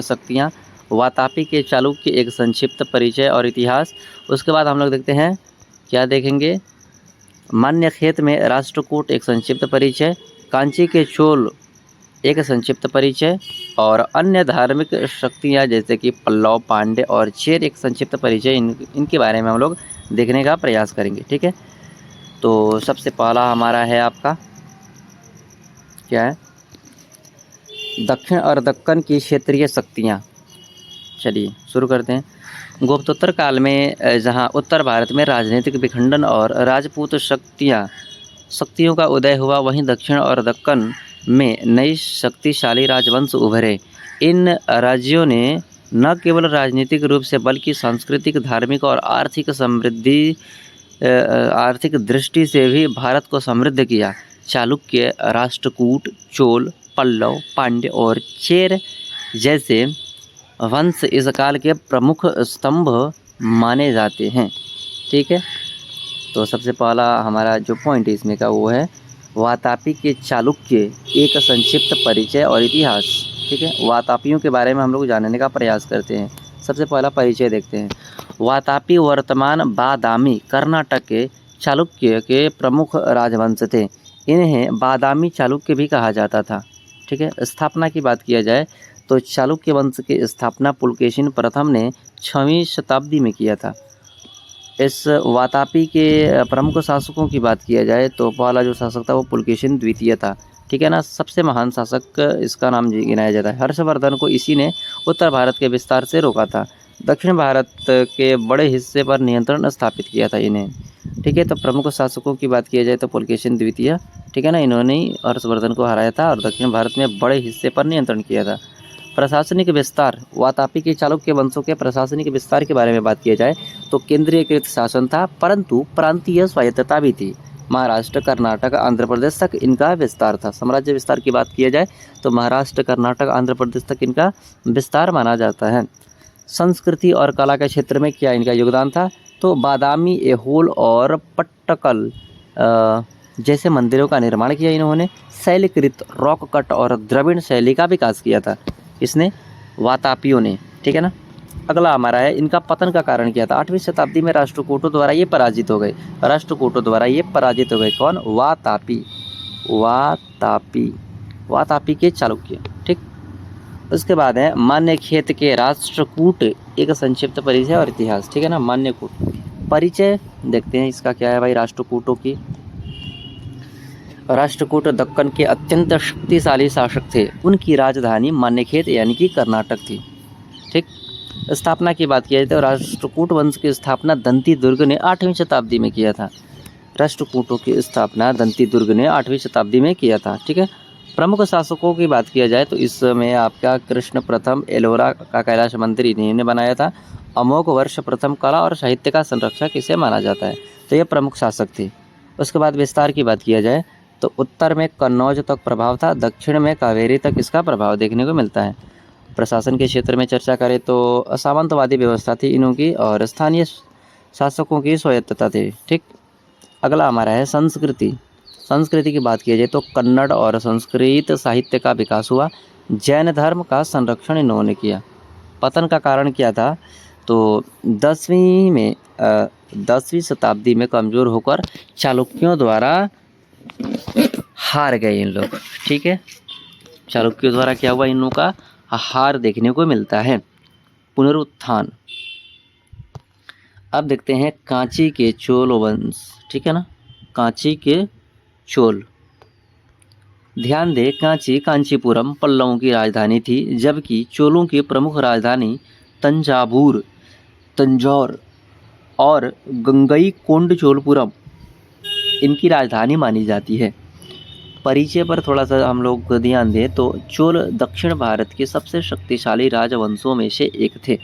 शक्तियाँ, वातापी के चालुक्य एक संक्षिप्त परिचय और इतिहास। उसके बाद हम लोग देखते हैं क्या देखेंगे, मान्यखेत में राष्ट्रकूट एक संक्षिप्त परिचय, कांची के चोल एक संक्षिप्त परिचय और अन्य धार्मिक शक्तियाँ जैसे कि पल्लव, पांड्य और चेर एक संक्षिप्त परिचय। इनके बारे में हम लोग देखने का प्रयास करेंगे। ठीक है, तो सबसे पहला हमारा है आपका क्या है, दक्षिण और दक्कन की क्षेत्रीय शक्तियाँ। चलिए शुरू करते हैं। गुप्तोत्तर काल में जहाँ उत्तर भारत में राजनीतिक विखंडन और राजपूत शक्तियों का उदय हुआ, वहीं दक्षिण और दक्कन में नई शक्तिशाली राजवंश उभरे। इन राज्यों ने न केवल राजनीतिक रूप से बल्कि सांस्कृतिक, धार्मिक और आर्थिक दृष्टि से भी भारत को समृद्ध किया। चालुक्य, राष्ट्रकूट, चोल, पल्लव, पांड्य और चेर जैसे वंश इस काल के प्रमुख स्तंभ माने जाते हैं। ठीक है, तो सबसे पहला हमारा जो पॉइंट है इसमें का वो है वातापी के चालुक्य एक संक्षिप्त परिचय और इतिहास। ठीक है, वातापियों के बारे में हम लोग जानने का प्रयास करते हैं। सबसे पहला परिचय देखते हैं। वातापी वर्तमान बादामी कर्नाटक के चालुक्य के प्रमुख राजवंश थे। इन्हें बादामी चालुक्य भी कहा जाता था। ठीक है, स्थापना की बात किया जाए तो चालुक्य वंश की स्थापना पुलकेशिन प्रथम ने 6वीं शताब्दी में किया था। इस वातापी के प्रमुख शासकों की बात किया जाए तो पहला जो शासक था वो पुलकेशिन द्वितीय था। ठीक है ना। सबसे महान शासक इसका नाम गिनाया जाता है। हर्षवर्धन को इसी ने उत्तर भारत के विस्तार से रोका था। दक्षिण भारत के बड़े हिस्से पर नियंत्रण स्थापित किया था इन्हें। ठीक है, तो प्रमुख शासकों की बात किया जाए तो पुलकेशिन द्वितीय, ठीक है ना, इन्होंने ही हर्षवर्धन को हराया था और दक्षिण भारत में बड़े हिस्से पर नियंत्रण किया था। प्रशासनिक विस्तार, वातापी के चालुक्य वंशों के प्रशासनिक विस्तार के बारे में बात किया जाए तो केंद्रीयकृत शासन था, परंतु प्रांतीय स्वायत्तता भी थी। महाराष्ट्र, कर्नाटक, आंध्र प्रदेश तक इनका विस्तार था। साम्राज्य विस्तार की बात किया जाए तो महाराष्ट्र, कर्नाटक, आंध्र प्रदेश तक इनका विस्तार माना जाता है। संस्कृति और कला के क्षेत्र में क्या इनका योगदान था, तो बादामी, ऐहोल और पट्टकल जैसे मंदिरों का निर्माण किया इन्होंने। शैलकृत, रॉक कट और द्रविड़ शैली का विकास किया था इसने, वातापियों ने। ठीक है ना। अगला हमारा है इनका पतन का कारण क्या था। 8वीं शताब्दी में राष्ट्रकूटों द्वारा ये पराजित हो गए। कौन? वातापी के चालुक्य। ठीक, उसके बाद है मान्यखेत के राष्ट्रकूट एक संक्षिप्त परिचय और इतिहास। ठीक है ना। मान्यकूट परिचय देखते हैं इसका क्या है भाई। राष्ट्रकूट दक्कन के अत्यंत शक्तिशाली शासक थे। उनकी राजधानी मान्यखेत यानी कि कर्नाटक थी। ठीक, स्थापना की बात की जाए तो राष्ट्रकूट वंश की स्थापना दंती दुर्ग ने 8वीं शताब्दी में किया था। राष्ट्रकूटों की स्थापना दंती दुर्ग ने 8वीं शताब्दी में किया था। ठीक है, प्रमुख शासकों की बात किया जाए तो इसमें आपका कृष्ण प्रथम एलोरा का कैलाश मंदिर इन्हीं ने बनाया था। अमोघ वर्ष प्रथम कला और साहित्य का संरक्षक इसे माना जाता है। तो ये प्रमुख शासक थे। उसके बाद विस्तार की बात किया जाए तो उत्तर में कन्नौज तक प्रभाव था, दक्षिण में कावेरी तक इसका प्रभाव देखने को मिलता है। प्रशासन के क्षेत्र में चर्चा करें तो सामंतवादी व्यवस्था थी इनों की और स्थानीय शासकों की स्वायत्तता थी। ठीक, अगला हमारा है संस्कृति की बात की जाए तो कन्नड़ और संस्कृत साहित्य का विकास हुआ। जैन धर्म का संरक्षण इन्होंने किया। पतन का कारण क्या था, तो 10वीं शताब्दी में कमज़ोर होकर चालुक्यों द्वारा हार गए इन लोग। ठीक है, चालुक्यों द्वारा क्या हुआ, इन लोगों का हार देखने को मिलता है। पुनरुत्थान, अब देखते हैं कांची के चोल वंश। ठीक है ना, कांची के चोल ध्यान दें, कांचीपुरम पल्लवों की राजधानी थी, जबकि चोलों की प्रमुख राजधानी तंजौर और गंगईकोंडचोलपुरम इनकी राजधानी मानी जाती है। परिचय पर थोड़ा सा हम लोग ध्यान दें तो चोल दक्षिण भारत के सबसे शक्तिशाली राजवंशों में से एक थे।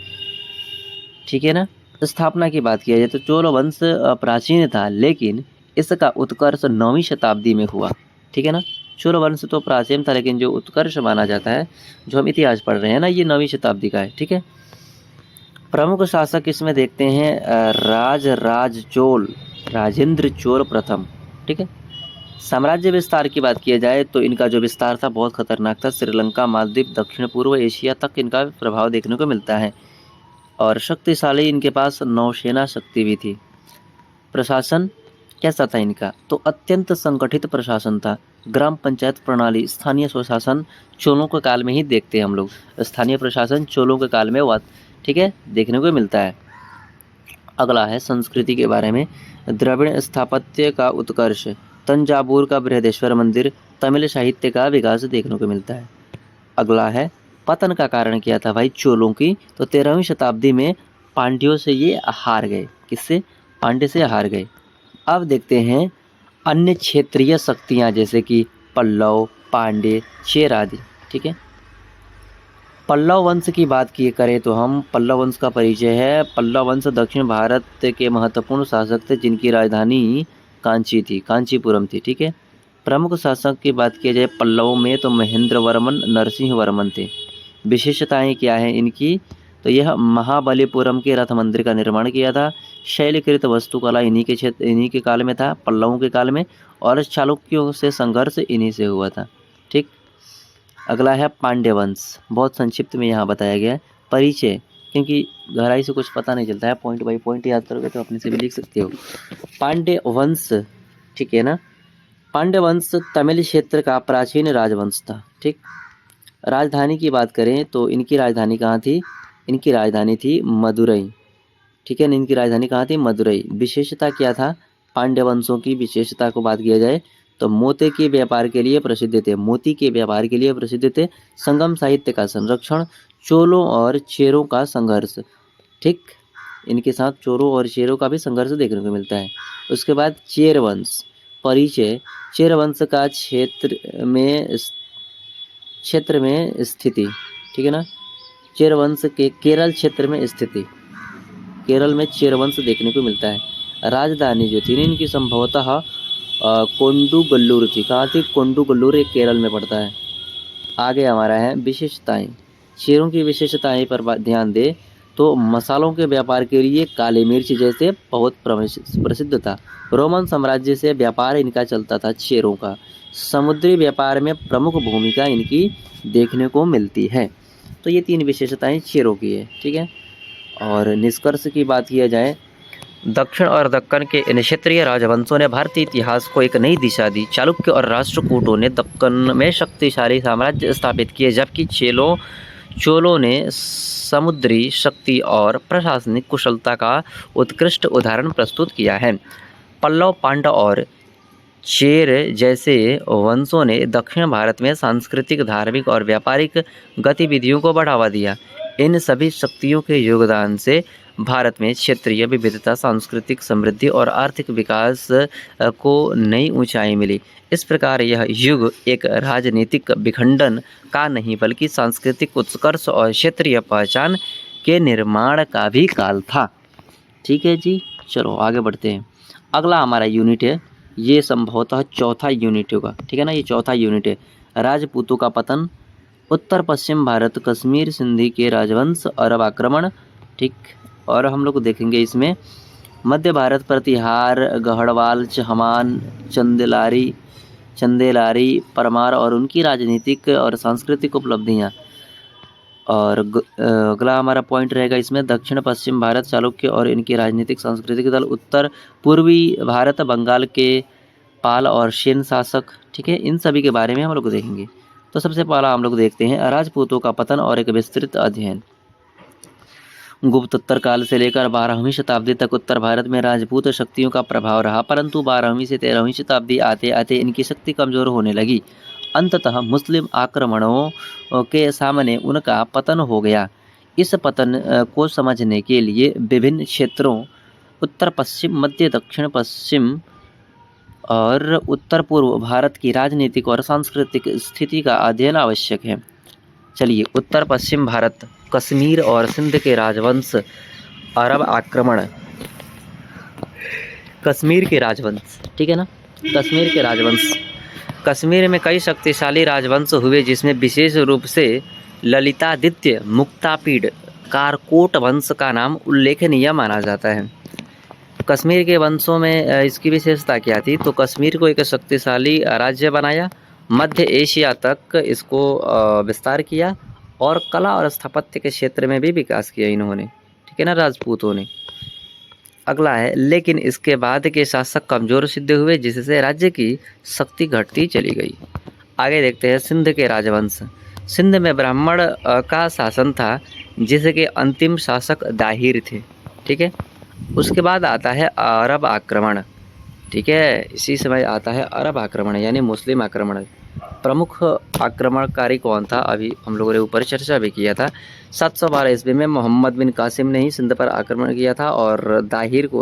ठीक है ना। स्थापना की बात किया जाए तो चोल वंश प्राचीन था, लेकिन इसका उत्कर्ष 9वीं शताब्दी में हुआ। ठीक है ना। चोल वंश तो प्राचीन था, लेकिन जो उत्कर्ष माना जाता है, जो हम इतिहास पढ़ रहे हैं ना, ये 9वीं शताब्दी का है। ठीक है। प्रमुख शासक इसमें देखते हैं राजेंद्र चोल प्रथम। ठीक है। साम्राज्य विस्तार की बात किया जाए तो इनका जो विस्तार था बहुत खतरनाक था। श्रीलंका, मालदीव, दक्षिण पूर्व एशिया तक इनका प्रभाव देखने को मिलता है और शक्तिशाली इनके पास नौसेना शक्ति भी थी। प्रशासन कैसा था इनका, तो अत्यंत संगठित प्रशासन था। ग्राम पंचायत प्रणाली, स्थानीय स्वशासन चोलों के काल में ही देखते हैं हम लोग। स्थानीय प्रशासन चोलों के काल में हुआ, ठीक है, देखने को मिलता है। अगला है संस्कृति के बारे में। द्रविड़ स्थापत्य का उत्कर्ष, तंजावुर का बृहदेश्वर मंदिर, तमिल साहित्य का विकास देखने को मिलता है। अगला है पतन का कारण क्या था भाई चोलों की, तो 13वीं शताब्दी में पांड्यों से ये हार गए। किससे? पांड्य से हार गए। अब देखते हैं अन्य क्षेत्रीय शक्तियाँ जैसे कि पल्लव, पांड्य, चेर आदि। ठीक है। पल्लव वंश की बात की करें तो हम पल्लव वंश का परिचय है। पल्लव वंश दक्षिण भारत के महत्वपूर्ण शासक थे, जिनकी राजधानी कांचीपुरम थी। ठीक है। प्रमुख शासक की बात की जाए पल्लवों में तो महेंद्र वर्मन, नरसिंह वर्मन थे। विशेषताएं क्या हैं इनकी, तो यह महाबलीपुरम के रथ मंदिर का निर्माण किया था। शैलकृत वास्तुकला इन्हीं के काल में था, पल्लवों के काल में, और चालुक्यों से संघर्ष इन्हीं से हुआ था। ठीक। अगला है पांड्य वंश, बहुत संक्षिप्त में यहाँ बताया गया है। परिचय, क्योंकि गहराई से कुछ पता नहीं चलता है, पॉइंट बाई पॉइंट याद करोगे तो अपने से भी लिख सकते हो। पांड्य वंश, ठीक है ना। पांड्य वंश तमिल क्षेत्र का प्राचीन राजवंश था। ठीक। राजधानी की बात करें तो इनकी राजधानी कहाँ थी? इनकी राजधानी थी मदुरई। ठीक है ना। इनकी राजधानी कहाँ थी? मदुरई। विशेषता क्या था पांड्य वंशों की? विशेषता को बात किया जाए तो मोती के व्यापार के लिए प्रसिद्ध थे। मोती के व्यापार के लिए प्रसिद्ध थे। संगम साहित्य का संरक्षण, चोलों और चेरों का संघर्ष। ठीक। इनके साथ चोलों और चेरों का भी संघर्ष देखने को मिलता है। उसके बाद चेर वंश। परिचय, चेर वंश का क्षेत्र में स्थिति, ठीक है ना। चेर वंश के केरल क्षेत्र में स्थिति, केरल में चेर वंश देखने को मिलता है। राजधानी जो थी इनकी संभवतः कोंडुगल्लूर थी। कहाँ थी? कोंडुगल्लूर, एक केरल में पड़ता है। आगे हमारा है विशेषताएं। चेरों की विशेषताएं पर ध्यान दे तो मसालों के व्यापार के लिए काली मिर्च जैसे बहुत प्रसिद्ध था। रोमन साम्राज्य से व्यापार इनका चलता था चेरों का। समुद्री व्यापार में प्रमुख भूमिका इनकी देखने को मिलती है। तो ये 3 विशेषताएं चेरों की है। ठीक है। और निष्कर्ष की बात किया जाए, दक्षिण और दक्कन के इन क्षेत्रीय राजवंशों ने भारतीय इतिहास को एक नई दिशा दी। चालुक्य और राष्ट्रकूटों ने दक्कन में शक्तिशाली साम्राज्य स्थापित किए, जबकि चोलों ने समुद्री शक्ति और प्रशासनिक कुशलता का उत्कृष्ट उदाहरण प्रस्तुत किया है। पल्लव, पांड्य और चेर जैसे वंशों ने दक्षिण भारत में सांस्कृतिक, धार्मिक और व्यापारिक गतिविधियों को बढ़ावा दिया। इन सभी शक्तियों के योगदान से भारत में क्षेत्रीय विविधता, सांस्कृतिक समृद्धि और आर्थिक विकास को नई ऊंचाई मिली। इस प्रकार यह युग एक राजनीतिक विखंडन का नहीं बल्कि सांस्कृतिक उत्कर्ष और क्षेत्रीय पहचान के निर्माण का भी काल था। ठीक है जी, चलो आगे बढ़ते हैं। अगला हमारा यूनिट है, ये संभवतः चौथा यूनिट होगा। ठीक है ना, ये चौथा यूनिट है। राजपूतों का पतन, उत्तर पश्चिम भारत, कश्मीर, सिंधी के राजवंश, अरब आक्रमण। ठीक। और हम लोग देखेंगे इसमें मध्य भारत, प्रतिहार, गढ़वाल, चहमान, चंदेलारी, परमार और उनकी राजनीतिक और सांस्कृतिक उपलब्धियाँ। और अगला हमारा पॉइंट रहेगा इसमें दक्षिण पश्चिम भारत, चालुक्य और इनके राजनीतिक सांस्कृतिक दल। उत्तर पूर्वी भारत, बंगाल के पाल और सेन शासक। ठीक है, इन सभी के बारे में हम लोग देखेंगे। तो सबसे पहला हम लोग देखते हैं राजपूतों का पतन और एक विस्तृत अध्ययन। गुप्तोत्तर काल से लेकर 12वीं शताब्दी तक उत्तर भारत में राजपूत शक्तियों का प्रभाव रहा, परंतु 12वीं से 13वीं शताब्दी आते आते इनकी शक्ति कमजोर होने लगी अंततः मुस्लिम आक्रमणों के सामने उनका पतन हो गया। इस पतन को समझने के लिए विभिन्न क्षेत्रों उत्तर पश्चिम, मध्य दक्षिण पश्चिम और उत्तर पूर्व भारत की राजनीतिक और सांस्कृतिक स्थिति का अध्ययन आवश्यक है। चलिए, उत्तर पश्चिम भारत, कश्मीर और सिंध के राजवंश, अरब आक्रमण, कश्मीर के राजवंश, ठीक है ना, कश्मीर के राजवंश। कश्मीर में कई शक्तिशाली राजवंश हुए जिसमें विशेष रूप से ललितादित्य, मुक्तापीड, कारकोट वंश का नाम उल्लेखनीय माना जाता है। कश्मीर के वंशों में इसकी विशेषता क्या थी? तो कश्मीर को एक शक्तिशाली राज्य बनाया, मध्य एशिया तक इसको विस्तार किया और कला और स्थापत्य के क्षेत्र में भी विकास किया इन्होंने, ठीक है ना, राजपूतों ने। अगला है, लेकिन इसके बाद के शासक कमज़ोर सिद्ध हुए जिससे राज्य की शक्ति घटती चली गई। आगे देखते हैं सिंध के राजवंश। सिंध में ब्राह्मण का शासन था जिसके अंतिम शासक दाहिर थे, ठीक है। उसके बाद आता है अरब आक्रमण, ठीक है। इसी समय आता है अरब आक्रमण यानी मुस्लिम आक्रमण। प्रमुख आक्रमणकारी कौन था? अभी हम लोगों ने ऊपर चर्चा भी किया था। 712 ईस्वी में मोहम्मद बिन कासिम ने ही सिंध पर आक्रमण किया था और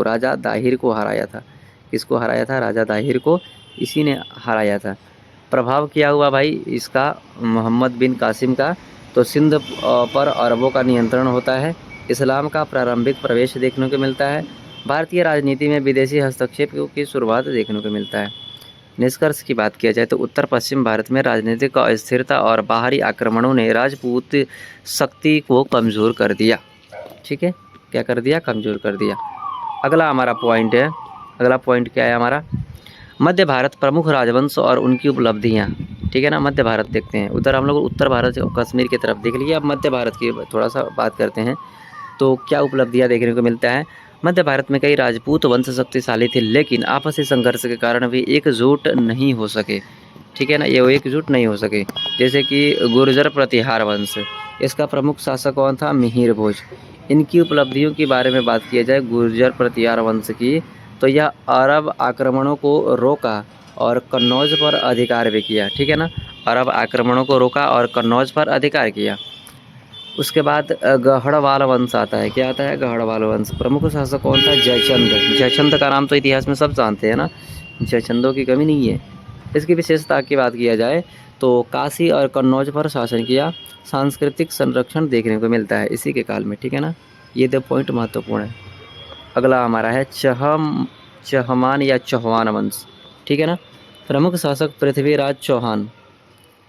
राजा दाहिर को हराया था। किसको हराया था? राजा दाहिर को इसी ने हराया था। प्रभाव क्या हुआ भाई इसका, मोहम्मद बिन कासिम का? तो सिंध पर अरबों का नियंत्रण होता है। इस्लाम का प्रारंभिक प्रवेश देखने को मिलता है। भारतीय राजनीति में विदेशी हस्तक्षेप की शुरुआत देखने को मिलता है। निष्कर्ष की बात किया जाए तो उत्तर पश्चिम भारत में राजनीतिक अस्थिरता और बाहरी आक्रमणों ने राजपूत शक्ति को कमज़ोर कर दिया, ठीक है। क्या कर दिया? कमज़ोर कर दिया। अगला हमारा पॉइंट है, अगला पॉइंट क्या है हमारा? मध्य भारत, प्रमुख राजवंश और उनकी उपलब्धियाँ, ठीक है ना। मध्य भारत देखते हैं, उधर हम लोग उत्तर भारत और कश्मीर की तरफ देख लिए, अब मध्य भारत की थोड़ा सा बात करते हैं। तो क्या उपलब्धियाँ देखने को मिलता है? मध्य भारत में कई राजपूत वंश शक्तिशाली थे लेकिन आपसी संघर्ष के कारण वे एकजुट नहीं हो सके, ठीक है ना, ये एकजुट नहीं हो सके। जैसे कि गुर्जर प्रतिहार वंश, इसका प्रमुख शासक कौन था? मिहिर भोज। इनकी उपलब्धियों के बारे में बात किया जाए गुर्जर प्रतिहार वंश की, तो यह अरब आक्रमणों को रोका और कन्नौज पर अधिकार भी किया, ठीक है ना। अरब आक्रमणों को रोका और कन्नौज पर अधिकार किया। उसके बाद गढ़वाल वंश आता है। क्या आता है? गढ़वाल वंश। प्रमुख शासक कौन था? जयचंद। जयचंद का नाम तो इतिहास में सब जानते हैं ना, जयचंदों की कमी नहीं है। इसकी विशेषता की बात किया जाए तो काशी और कन्नौज पर शासन किया। सांस्कृतिक संरक्षण देखने को मिलता है इसी के काल में, ठीक है ना। ये 2 पॉइंट महत्वपूर्ण है। अगला हमारा है चहमान या चौहान वंश, ठीक है ना। प्रमुख शासक पृथ्वीराज चौहान।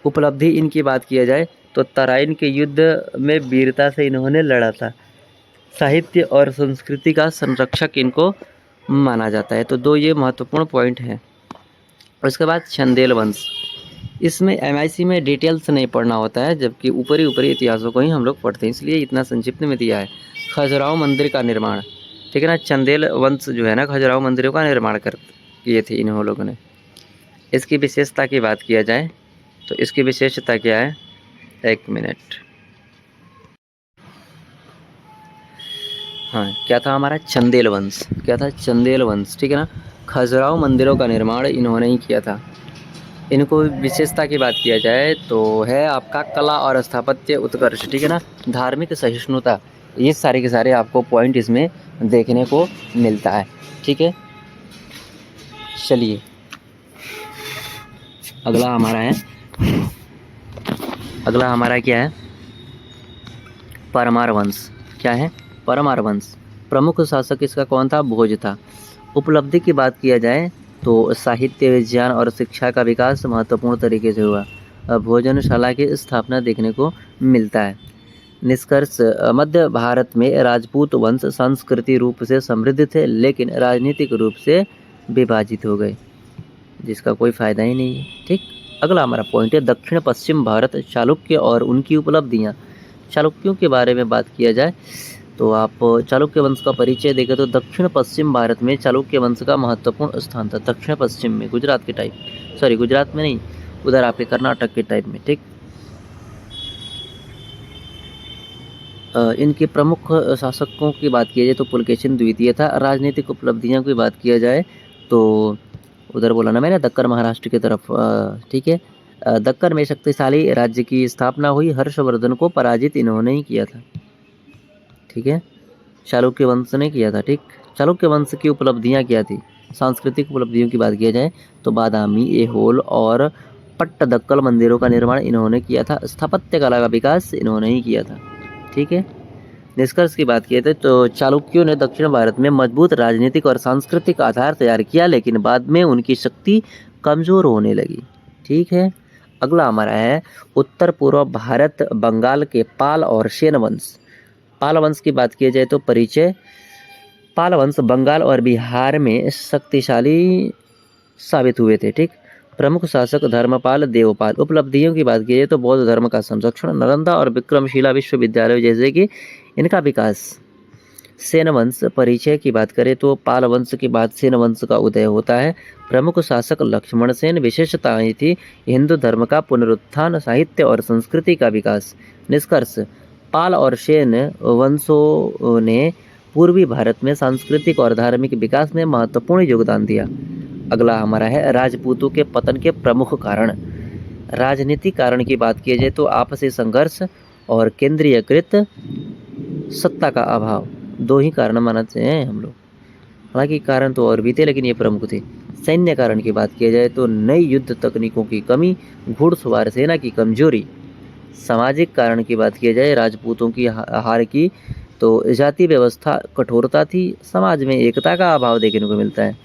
उपलब्धि इनकी बात किया जाए तो तराइन के युद्ध में वीरता से इन्होंने लड़ा था। साहित्य और संस्कृति का संरक्षक इनको माना जाता है। तो 2 ये महत्वपूर्ण पॉइंट हैं। उसके बाद चंदेल वंश, इसमें MIC में डिटेल्स नहीं पढ़ना होता है, जबकि ऊपरी इतिहासों को ही हम लोग पढ़ते हैं, इसलिए इतना संक्षिप्त में दिया है। खजुराहो मंदिर का निर्माण, ठीक है ना। चंदेल वंश जो है ना, खजुराहो मंदिरों का निर्माण किए थे इन्हों लोगों ने। इसकी विशेषता की बात किया जाए तो इसकी विशेषता क्या है? 1 मिनट। हाँ, क्या था हमारा? चंदेल वंश। क्या था? चंदेल वंश, ठीक है ना। खजुराहो मंदिरों का निर्माण इन्होंने ही किया था। इनको विशेषता की बात किया जाए तो है आपका कला और स्थापत्य उत्कर्ष, ठीक है ना। धार्मिक सहिष्णुता, ये सारे के सारे आपको पॉइंट इसमें देखने को मिलता है, ठीक है। चलिए, अगला हमारा क्या है? परमार वंश। क्या है? परमार वंश। प्रमुख शासक इसका कौन था? भोज था। उपलब्धि की बात किया जाए तो साहित्य, विज्ञान और शिक्षा का विकास महत्वपूर्ण तरीके से हुआ। भोजनशाला की स्थापना देखने को मिलता है। निष्कर्ष, मध्य भारत में राजपूत वंश सांस्कृतिक रूप से समृद्ध थे लेकिन राजनीतिक रूप से विभाजित हो गए, जिसका कोई फायदा ही नहीं है, ठीक। अगला हमारा पॉइंट है दक्षिण पश्चिम भारत, चालुक्य और उनकी उपलब्धियाँ। चालुक्यों के बारे में बात किया जाए तो आप चालुक्य वंश का परिचय देखें तो दक्षिण पश्चिम भारत में चालुक्य वंश का महत्वपूर्ण स्थान था। दक्षिण पश्चिम में, गुजरात के टाइप, सॉरी गुजरात में नहीं, उधर आपके कर्नाटक के टाइप में, ठीक। इनके प्रमुख शासकों की बात की जाए तो पुलकेशिन द्वितीय था। राजनीतिक उपलब्धियों की बात किया जाए तो उधर बोला ना मैंने, दक्कन महाराष्ट्र की तरफ, ठीक है। दक्कन में शक्तिशाली राज्य की स्थापना हुई। हर्षवर्धन को पराजित इन्होंने ही किया था। ठीक है, चालुक्य वंश ने किया था। ठीक, चालुक्य वंश की उपलब्धियां क्या थी? सांस्कृतिक उपलब्धियों की बात किया जाए तो बादामी, ऐहोल और पट्टदक्कल मंदिरों का निर्माण इन्होंने किया था। स्थापत्य कला का विकास इन्होंने ही किया था। ठीक है, निष्कर्ष की बात किए थे तो चालुक्यों ने दक्षिण भारत में मजबूत राजनीतिक और सांस्कृतिक आधार तैयार किया, लेकिन बाद में उनकी शक्ति कमजोर होने लगी। ठीक है, अगला हमारा है उत्तर पूर्व भारत, बंगाल के पाल और सेन वंश। पाल वंश की बात की जाए तो परिचय, पाल वंश बंगाल और बिहार में शक्तिशाली साबित हुए थे। ठीक, प्रमुख शासक धर्मपाल, देवपाल। उपलब्धियों की बात की जाए तो बौद्ध धर्म का संरक्षण, नालंदा और विक्रमशिला विश्वविद्यालय जैसे कि इनका विकास। सेन वंश परिचय की बात करें तो पाल वंश के बाद सेन वंश का उदय होता है। प्रमुख शासक लक्ष्मण सेन। विशेषताएं थी हिंदू धर्म का पुनरुत्थान, साहित्य और संस्कृति का विकास। निष्कर्ष, पाल और सेन वंशों ने पूर्वी भारत में सांस्कृतिक और धार्मिक विकास में महत्वपूर्ण योगदान दिया। अगला हमारा है राजपूतों के पतन के प्रमुख कारण। राजनीतिक कारण की बात की जाए तो आपसी संघर्ष और केंद्रीयकृत सत्ता का अभाव, दो ही कारण मानते हैं हम लोग। हालांकि कारण तो और भी थे लेकिन ये प्रमुख थे। सैन्य कारण की बात की जाए तो नई युद्ध तकनीकों की कमी, घुड़सवार सेना की कमजोरी। सामाजिक कारण की बात की जाए राजपूतों की हार की तो जाति व्यवस्था कठोरता थी, समाज में एकता का अभाव देखने को मिलता है।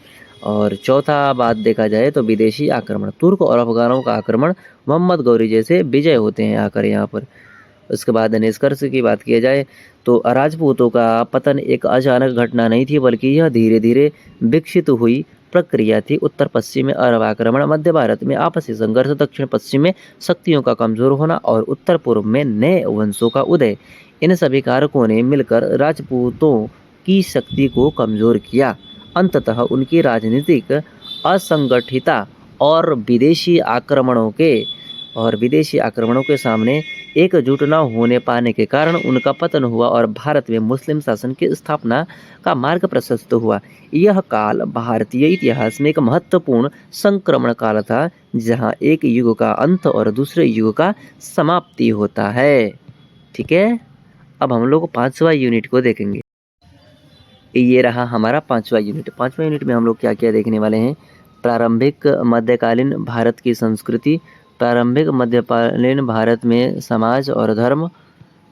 और चौथा बात देखा जाए तो विदेशी आक्रमण, तुर्क और अफगानों का आक्रमण, मोहम्मद गौरी जैसे विजय होते हैं आकर यहाँ पर। उसके बाद निष्कर्ष की बात की जाए तो राजपूतों का पतन एक अचानक घटना नहीं थी, बल्कि यह धीरे धीरे विकसित हुई प्रक्रिया थी। उत्तर पश्चिम में अरब आक्रमण, मध्य भारत में आपसी संघर्ष, दक्षिण पश्चिम में शक्तियों का कमजोर होना और उत्तर पूर्व में नए वंशों का उदय, इन सभी कारकों ने मिलकर राजपूतों की शक्ति को कमजोर किया। अंततः उनकी राजनीतिक असंगठितता और विदेशी आक्रमणों के सामने एकजुट न होने पाने के कारण उनका पतन हुआ और भारत में मुस्लिम शासन की स्थापना का मार्ग प्रशस्त हुआ। यह काल भारतीय इतिहास में एक महत्वपूर्ण संक्रमण काल था, जहां एक युग का अंत और दूसरे युग का समाप्ति होता है। ठीक है, अब हम लोग 5वां यूनिट को देखेंगे। ये रहा हमारा 5वां यूनिट। 5वां यूनिट में हम लोग क्या क्या देखने वाले हैं? प्रारंभिक मध्यकालीन भारत की संस्कृति, प्रारंभिक मध्यकालीन भारत में समाज और धर्म।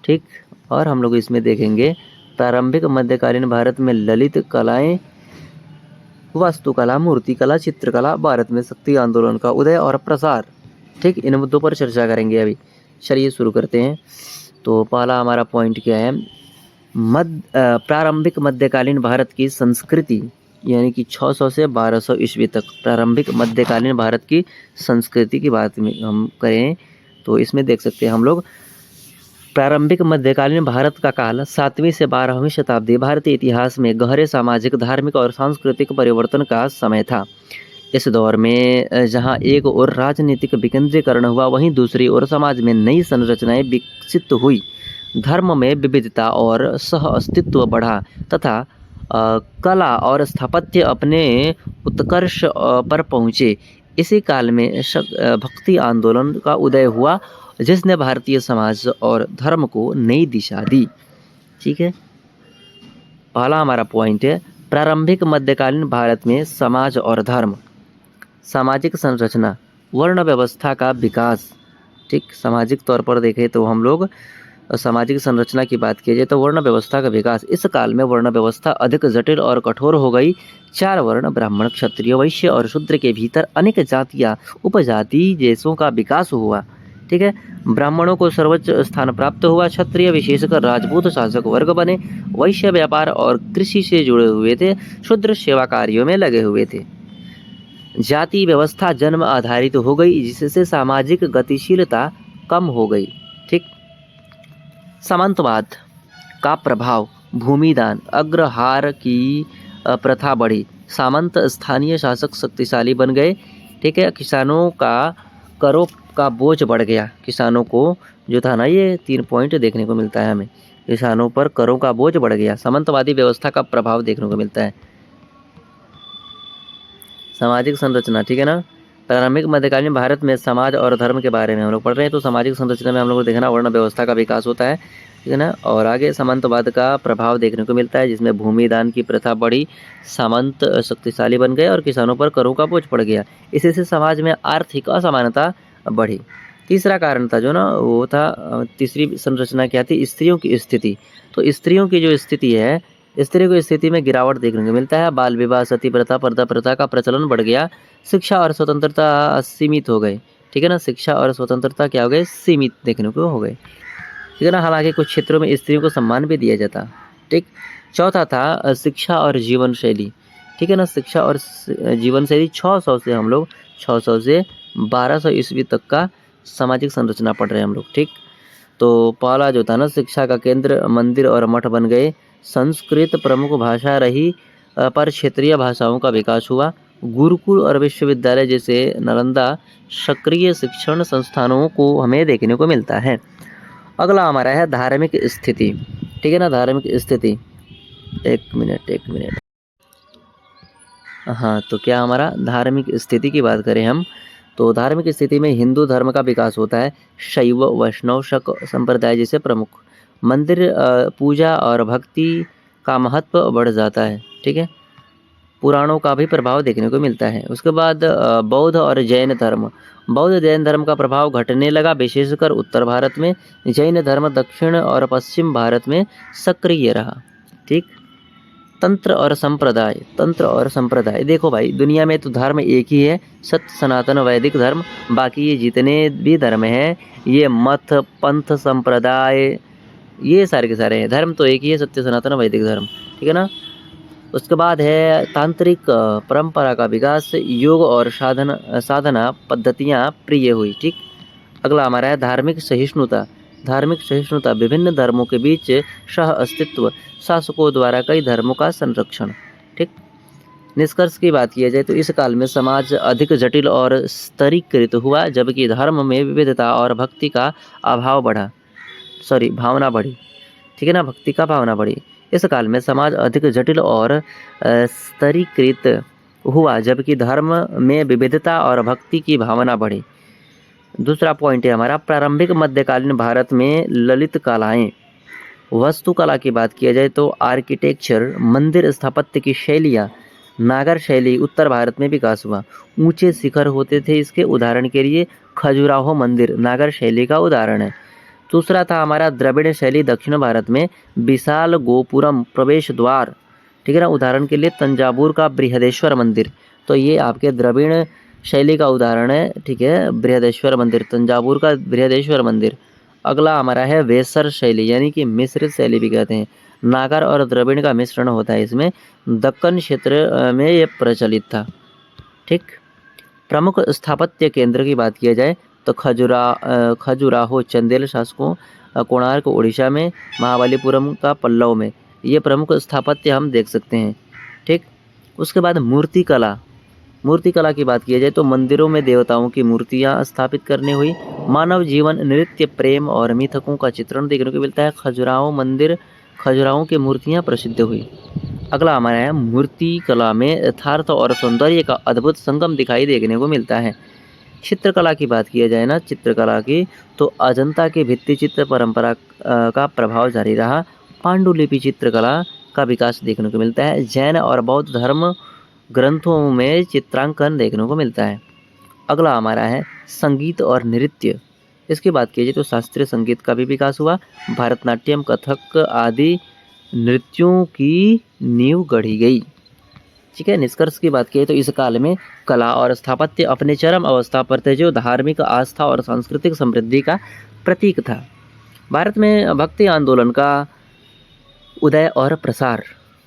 ठीक, और हम लोग इसमें देखेंगे प्रारंभिक मध्यकालीन भारत में ललित कलाएं, वास्तुकला, मूर्तिकला, चित्रकला, भारत में शक्ति आंदोलन का उदय और प्रसार। ठीक, इन मुद्दों पर चर्चा करेंगे अभी। चलिए शुरू करते हैं। तो पहला हमारा पॉइंट क्या है? प्रारंभिक मध्यकालीन भारत की संस्कृति, यानी कि 600 से 1200 ईस्वी तक प्रारंभिक मध्यकालीन भारत की संस्कृति की बात में हम करें तो इसमें देख सकते हैं हम लोग प्रारंभिक मध्यकालीन भारत का काल 7वीं से 12वीं शताब्दी भारतीय इतिहास में गहरे सामाजिक, धार्मिक और सांस्कृतिक परिवर्तन का समय था। इस दौर में जहां एक ओर राजनीतिक विकेंद्रीकरण हुआ, वहीं दूसरी ओर समाज में नई संरचनाएं विकसित हुई, धर्म में विविधता और सह अस्तित्व बढ़ा तथा कला और स्थापत्य अपने उत्कर्ष पर पहुँचे। इसी काल में भक्ति आंदोलन का उदय हुआ, जिसने भारतीय समाज और धर्म को नई दिशा दी। ठीक है, पहला हमारा पॉइंट है प्रारंभिक मध्यकालीन भारत में समाज और धर्म। सामाजिक संरचना, वर्ण व्यवस्था का विकास। ठीक, सामाजिक तौर पर देखें तो हम लोग सामाजिक संरचना की बात की जाए तो वर्ण व्यवस्था का विकास। इस काल में वर्ण व्यवस्था अधिक जटिल और कठोर हो गई। 4 वर्ण ब्राह्मण, क्षत्रिय, वैश्य और शूद्र के भीतर अनेक जातियां, उपजाति जैसों का विकास हुआ। ठीक है, ब्राह्मणों को सर्वोच्च स्थान प्राप्त हुआ, क्षत्रिय विशेषकर राजपूत शासक वर्ग बने, वैश्य व्यापार और कृषि से जुड़े हुए थे, शूद्र सेवा कार्यों में लगे हुए थे। जाति व्यवस्था जन्म आधारित हो गई, जिससे सामाजिक गतिशीलता कम हो गई। ठीक, सामंतवाद का प्रभाव, भूमिदान, अग्रहार की प्रथा बढ़ी, सामंत स्थानीय शासक शक्तिशाली बन गए। ठीक है, किसानों का करों का बोझ बढ़ गया। किसानों को जो था ना, ये 3 पॉइंट देखने को मिलता है हमें। किसानों पर करों का बोझ बढ़ गया, सामंतवादी व्यवस्था का प्रभाव देखने को मिलता है। सामाजिक संरचना, ठीक है ना, प्रारंभिक मध्यकालीन भारत में समाज और धर्म के बारे में हम लोग पढ़ रहे हैं। तो सामाजिक संरचना में हम लोग को देखना वर्ण व्यवस्था का विकास होता है, ठीक है ना। और आगे सामंतवाद का प्रभाव देखने को मिलता है, जिसमें भूमि दान की प्रथा बढ़ी, सामंत शक्तिशाली बन गए और किसानों पर करों का बोझ पड़ गया। इसी से समाज में आर्थिक असमानता बढ़ी। तीसरा कारण था जो ना वो था, तीसरी संरचना क्या थी, स्त्रियों की स्थिति। तो स्त्रियों की जो स्थिति है, स्त्रियों की स्थिति में गिरावट देखने को मिलता है। बाल विवाह, सती प्रथा, पर्दा प्रथा का प्रचलन बढ़ गया। शिक्षा और स्वतंत्रता सीमित हो गए, ठीक है ना। शिक्षा और स्वतंत्रता क्या हो गए, सीमित देखने को हो गए, ठीक है ना। हालांकि कुछ क्षेत्रों में स्त्रियों को सम्मान भी दिया जाता, ठीक। चौथा था शिक्षा और जीवन शैली, ठीक है ना। शिक्षा और जीवन शैली 600 से हम लोग 600 से 1200 ईस्वी तक का सामाजिक संरचना पढ़ रहे हैं हम लोग, ठीक। तो पहला जो था ना, शिक्षा का केंद्र मंदिर और मठ बन गए। संस्कृत प्रमुख भाषा रही, पर क्षेत्रीय भाषाओं का विकास हुआ। गुरुकुल और विश्वविद्यालय जैसे नालंदा सक्रिय शिक्षण संस्थानों को हमें देखने को मिलता है। अगला हमारा है धार्मिक स्थिति, ठीक है ना। धार्मिक स्थिति, एक मिनट। हाँ, तो क्या हमारा धार्मिक स्थिति की बात करें हम, तो धार्मिक स्थिति में हिंदू धर्म का विकास होता है। शैव, वैष्णव, शक संप्रदाय जैसे प्रमुख। मंदिर पूजा और भक्ति का महत्व बढ़ जाता है, ठीक है। पुराणों का भी प्रभाव देखने को मिलता है। उसके बाद बौद्ध और जैन धर्म। बौद्ध जैन धर्म का प्रभाव घटने लगा, विशेषकर उत्तर भारत में। जैन धर्म दक्षिण और पश्चिम भारत में सक्रिय रहा, ठीक। तंत्र और संप्रदाय, देखो भाई, दुनिया में तो धर्म एक ही है, सत्य सनातन वैदिक धर्म। बाकी ये जितने भी धर्म हैं, ये मत, पंथ, संप्रदाय, ये सारे के सारे हैं। धर्म तो एक ही है, सत्य सनातन वैदिक धर्म, ठीक है ना। उसके बाद है तांत्रिक परंपरा का विकास। योग और साधना पद्धतियाँ प्रिय हुई, ठीक। अगला हमारा है धार्मिक सहिष्णुता विभिन्न धर्मों के बीच सह अस्तित्व। शासकों द्वारा कई धर्मों का संरक्षण, ठीक। निष्कर्ष की बात की जाए तो इस काल में समाज अधिक जटिल और स्तरीकृत हुआ, जबकि धर्म में विविधता और भक्ति का अभाव भावना बढ़ी, ठीक है ना। भक्ति का भावना बढ़ी। इस काल में समाज अधिक जटिल और स्तरीकृत हुआ, जबकि धर्म में विविधता और भक्ति की भावना बढ़ी। दूसरा पॉइंट है हमारा, प्रारंभिक मध्यकालीन भारत में ललित कलाएं। वास्तुकला की बात किया जाए तो आर्किटेक्चर, मंदिर स्थापत्य की शैलियाँ, नागर शैली उत्तर भारत में विकास हुआ। ऊंचे शिखर होते थे इसके, उदाहरण के लिए खजुराहो मंदिर नागर शैली का उदाहरण है। दूसरा था हमारा द्रविड़ शैली दक्षिण भारत में, विशाल गोपुरम प्रवेश द्वार, ठीक है ना। उदाहरण के लिए तंजावुर का बृहदेश्वर मंदिर, तो ये आपके द्रविड़ शैली का उदाहरण है, ठीक है। बृहदेश्वर मंदिर, तंजावुर का बृहदेश्वर मंदिर। अगला हमारा है वेसर शैली, यानी कि मिश्रित शैली भी कहते हैं। नागर और द्रविड़ का मिश्रण होता है इसमें। दक्कन क्षेत्र में ये प्रचलित था, ठीक। प्रमुख स्थापत्य केंद्र की बात किया जाए तो खजुराहो चंदेल शासकों, कोणार्क उड़ीसा में, महाबलीपुरम का पल्लव में, ये प्रमुख स्थापत्य हम देख सकते हैं, ठीक। उसके बाद मूर्तिकला की बात की जाए तो मंदिरों में देवताओं की मूर्तियां स्थापित करने हुई। मानव जीवन, नृत्य, प्रेम और मिथकों का चित्रण देखने को मिलता है। खजुराहो की मूर्तियां प्रसिद्ध हुई। अगला हमारा है मूर्ति कला में यथार्थ और सौंदर्य का अद्भुत संगम दिखाई देखने को मिलता है। चित्रकला की बात किया जाए ना, चित्रकला की, तो अजंता के भित्ति चित्र परंपरा का प्रभाव जारी रहा। पांडुलिपि चित्रकला का विकास देखने को मिलता है। जैन और बौद्ध धर्म ग्रंथों में चित्रांकन देखने को मिलता है। अगला हमारा है संगीत और नृत्य। इसकी बात की जाए तो शास्त्रीय संगीत का भी विकास हुआ। भरतनाट्यम, कथक आदि नृत्यों की नींव गढ़ी गई, ठीक है। निष्कर्ष की बात की तो इस काल में कला और स्थापत्य अपने चरम अवस्था पर थे, जो धार्मिक आस्था और सांस्कृतिक समृद्धि का प्रतीक था। भारत में भक्ति आंदोलन का उदय और प्रसार।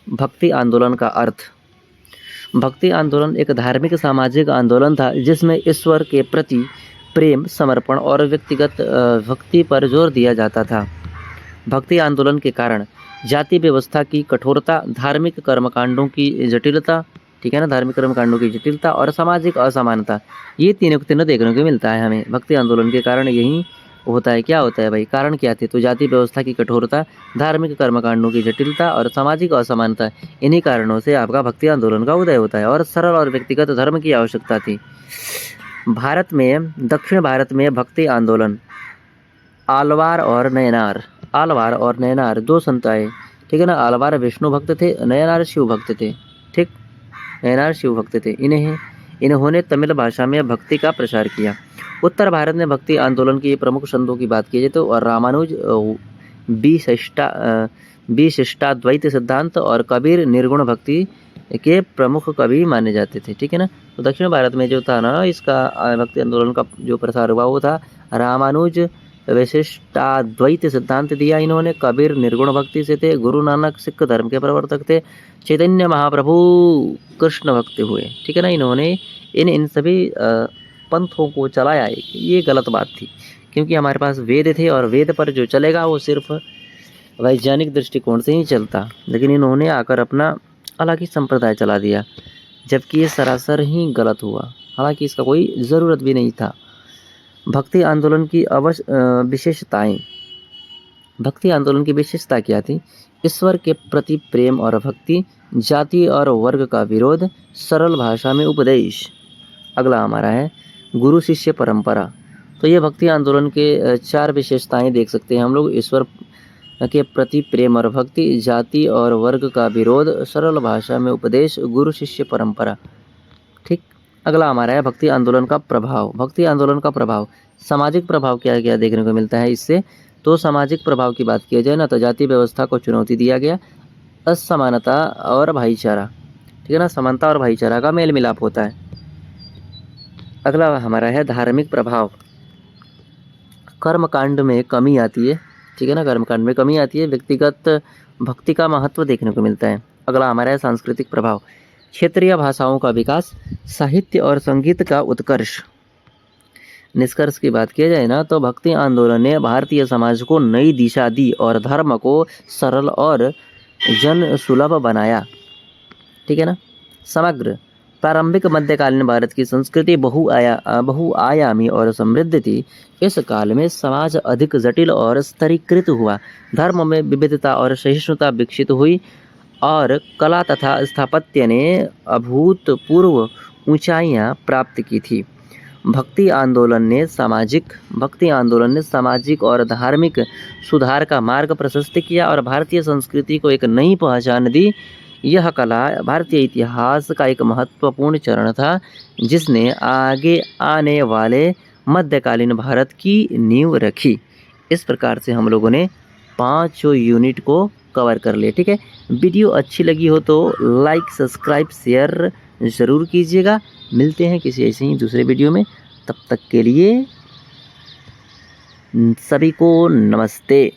भक्ति आंदोलन का अर्थ, भक्ति आंदोलन एक धार्मिक सामाजिक आंदोलन था जिसमें ईश्वर के प्रति प्रेम, समर्पण और व्यक्तिगत भक्ति पर जोर दिया जाता था। भक्ति आंदोलन के कारण जाति व्यवस्था की कठोरता, धार्मिक कर्मकांडों की जटिलता, ठीक है ना, धार्मिक कर्मकांडों की जटिलता और सामाजिक असमानता, ये तीनों देखने को मिलता है हमें। भक्ति आंदोलन के कारण यही होता है। क्या होता है भाई, कारण क्या थे, तो जाति व्यवस्था की कठोरता, धार्मिक कर्मकांडों की जटिलता और सामाजिक असमानता, इन्हीं कारणों से आपका भक्ति आंदोलन का उदय होता है। और सरल और व्यक्तिगत धर्म की आवश्यकता थी। भारत में, दक्षिण भारत में भक्ति आंदोलन आलवार और नयनार दो संत आए, ठीक है ना। आलवार विष्णु भक्त थे, नयनार शिव भक्त थे, ठीक। नयनार शिव भक्त थे। इन्होंने तमिल भाषा में भक्ति का प्रचार किया। उत्तर भारत में भक्ति आंदोलन की प्रमुख संतों की बात की जाए तो रामानुज विशिष्टाद्वैत सिद्धांत और कबीर निर्गुण भक्ति के प्रमुख कवि माने जाते थे, ठीक है ना। तो दक्षिण भारत में जो था ना, इसका भक्ति आंदोलन का जो प्रसार हुआ वो था रामानुज विशिष्टाद्वैत सिद्धांत दिया इन्होंने, कबीर निर्गुण भक्ति से थे, गुरु नानक सिख धर्म के प्रवर्तक थे, चैतन्य महाप्रभु कृष्ण भक्त हुए, ठीक है ना। इन्होंने इन सभी पंथों को चलाया। ये गलत बात थी, क्योंकि हमारे पास वेद थे और वेद पर जो चलेगा वो सिर्फ वैज्ञानिक दृष्टिकोण से ही चलता, लेकिन इन्होंने आकर अपना अलग ही संप्रदाय चला दिया, जबकि ये सरासर ही गलत हुआ, हालांकि इसका कोई ज़रूरत भी नहीं था। भक्ति आंदोलन की विशेषताएं। भक्ति आंदोलन की विशेषता क्या थी? ईश्वर के प्रति प्रेम और भक्ति, जाति और वर्ग का विरोध, सरल भाषा में उपदेश। अगला हमारा है गुरु शिष्य परंपरा। तो ये भक्ति आंदोलन के 4 विशेषताएं देख सकते हैं हम लोग। ईश्वर के प्रति प्रेम और भक्ति, जाति और वर्ग का विरोध, सरल भाषा में उपदेश, गुरु शिष्य परंपरा, ठीक। अगला हमारा है भक्ति आंदोलन का प्रभाव। भक्ति आंदोलन का प्रभाव, सामाजिक प्रभाव क्या क्या देखने को मिलता है इससे? तो सामाजिक प्रभाव की बात की जाए ना, तो जाति व्यवस्था को चुनौती दिया गया, असमानता और भाईचारा, ठीक है ना। समानता और भाईचारा का मेल मिलाप होता है। अगला हमारा है धार्मिक प्रभाव। कर्मकांड में कमी आती है, ठीक है ना। कर्मकांड में कमी आती है, व्यक्तिगत भक्ति का महत्व देखने को मिलता है। अगला हमारा है सांस्कृतिक प्रभाव। क्षेत्रीय भाषाओं का विकास, साहित्य और संगीत का उत्कर्ष। निष्कर्ष की बात की जाए ना, तो भक्ति आंदोलन ने भारतीय समाज को नई दिशा दी और धर्म को सरल और जन सुलभ बनाया, ठीक है ना। समग्र प्रारंभिक मध्यकालीन भारत की संस्कृति बहुआयामी और समृद्ध थी। इस काल में समाज अधिक जटिल और स्तरीकृत हुआ, धर्म में विविधता और सहिष्णुता विकसित हुई और कला तथा स्थापत्य ने अभूतपूर्व ऊंचाइयां प्राप्त की थी। भक्ति आंदोलन ने सामाजिक और धार्मिक सुधार का मार्ग प्रशस्त किया और भारतीय संस्कृति को एक नई पहचान दी। यह कला भारतीय इतिहास का एक महत्वपूर्ण चरण था, जिसने आगे आने वाले मध्यकालीन भारत की नींव रखी। इस प्रकार से हम लोगों ने 5 यूनिट को कवर कर लिया, ठीक है। वीडियो अच्छी लगी हो तो लाइक, सब्सक्राइब, शेयर ज़रूर कीजिएगा। मिलते हैं किसी ऐसे ही दूसरे वीडियो में, तब तक के लिए सभी को नमस्ते।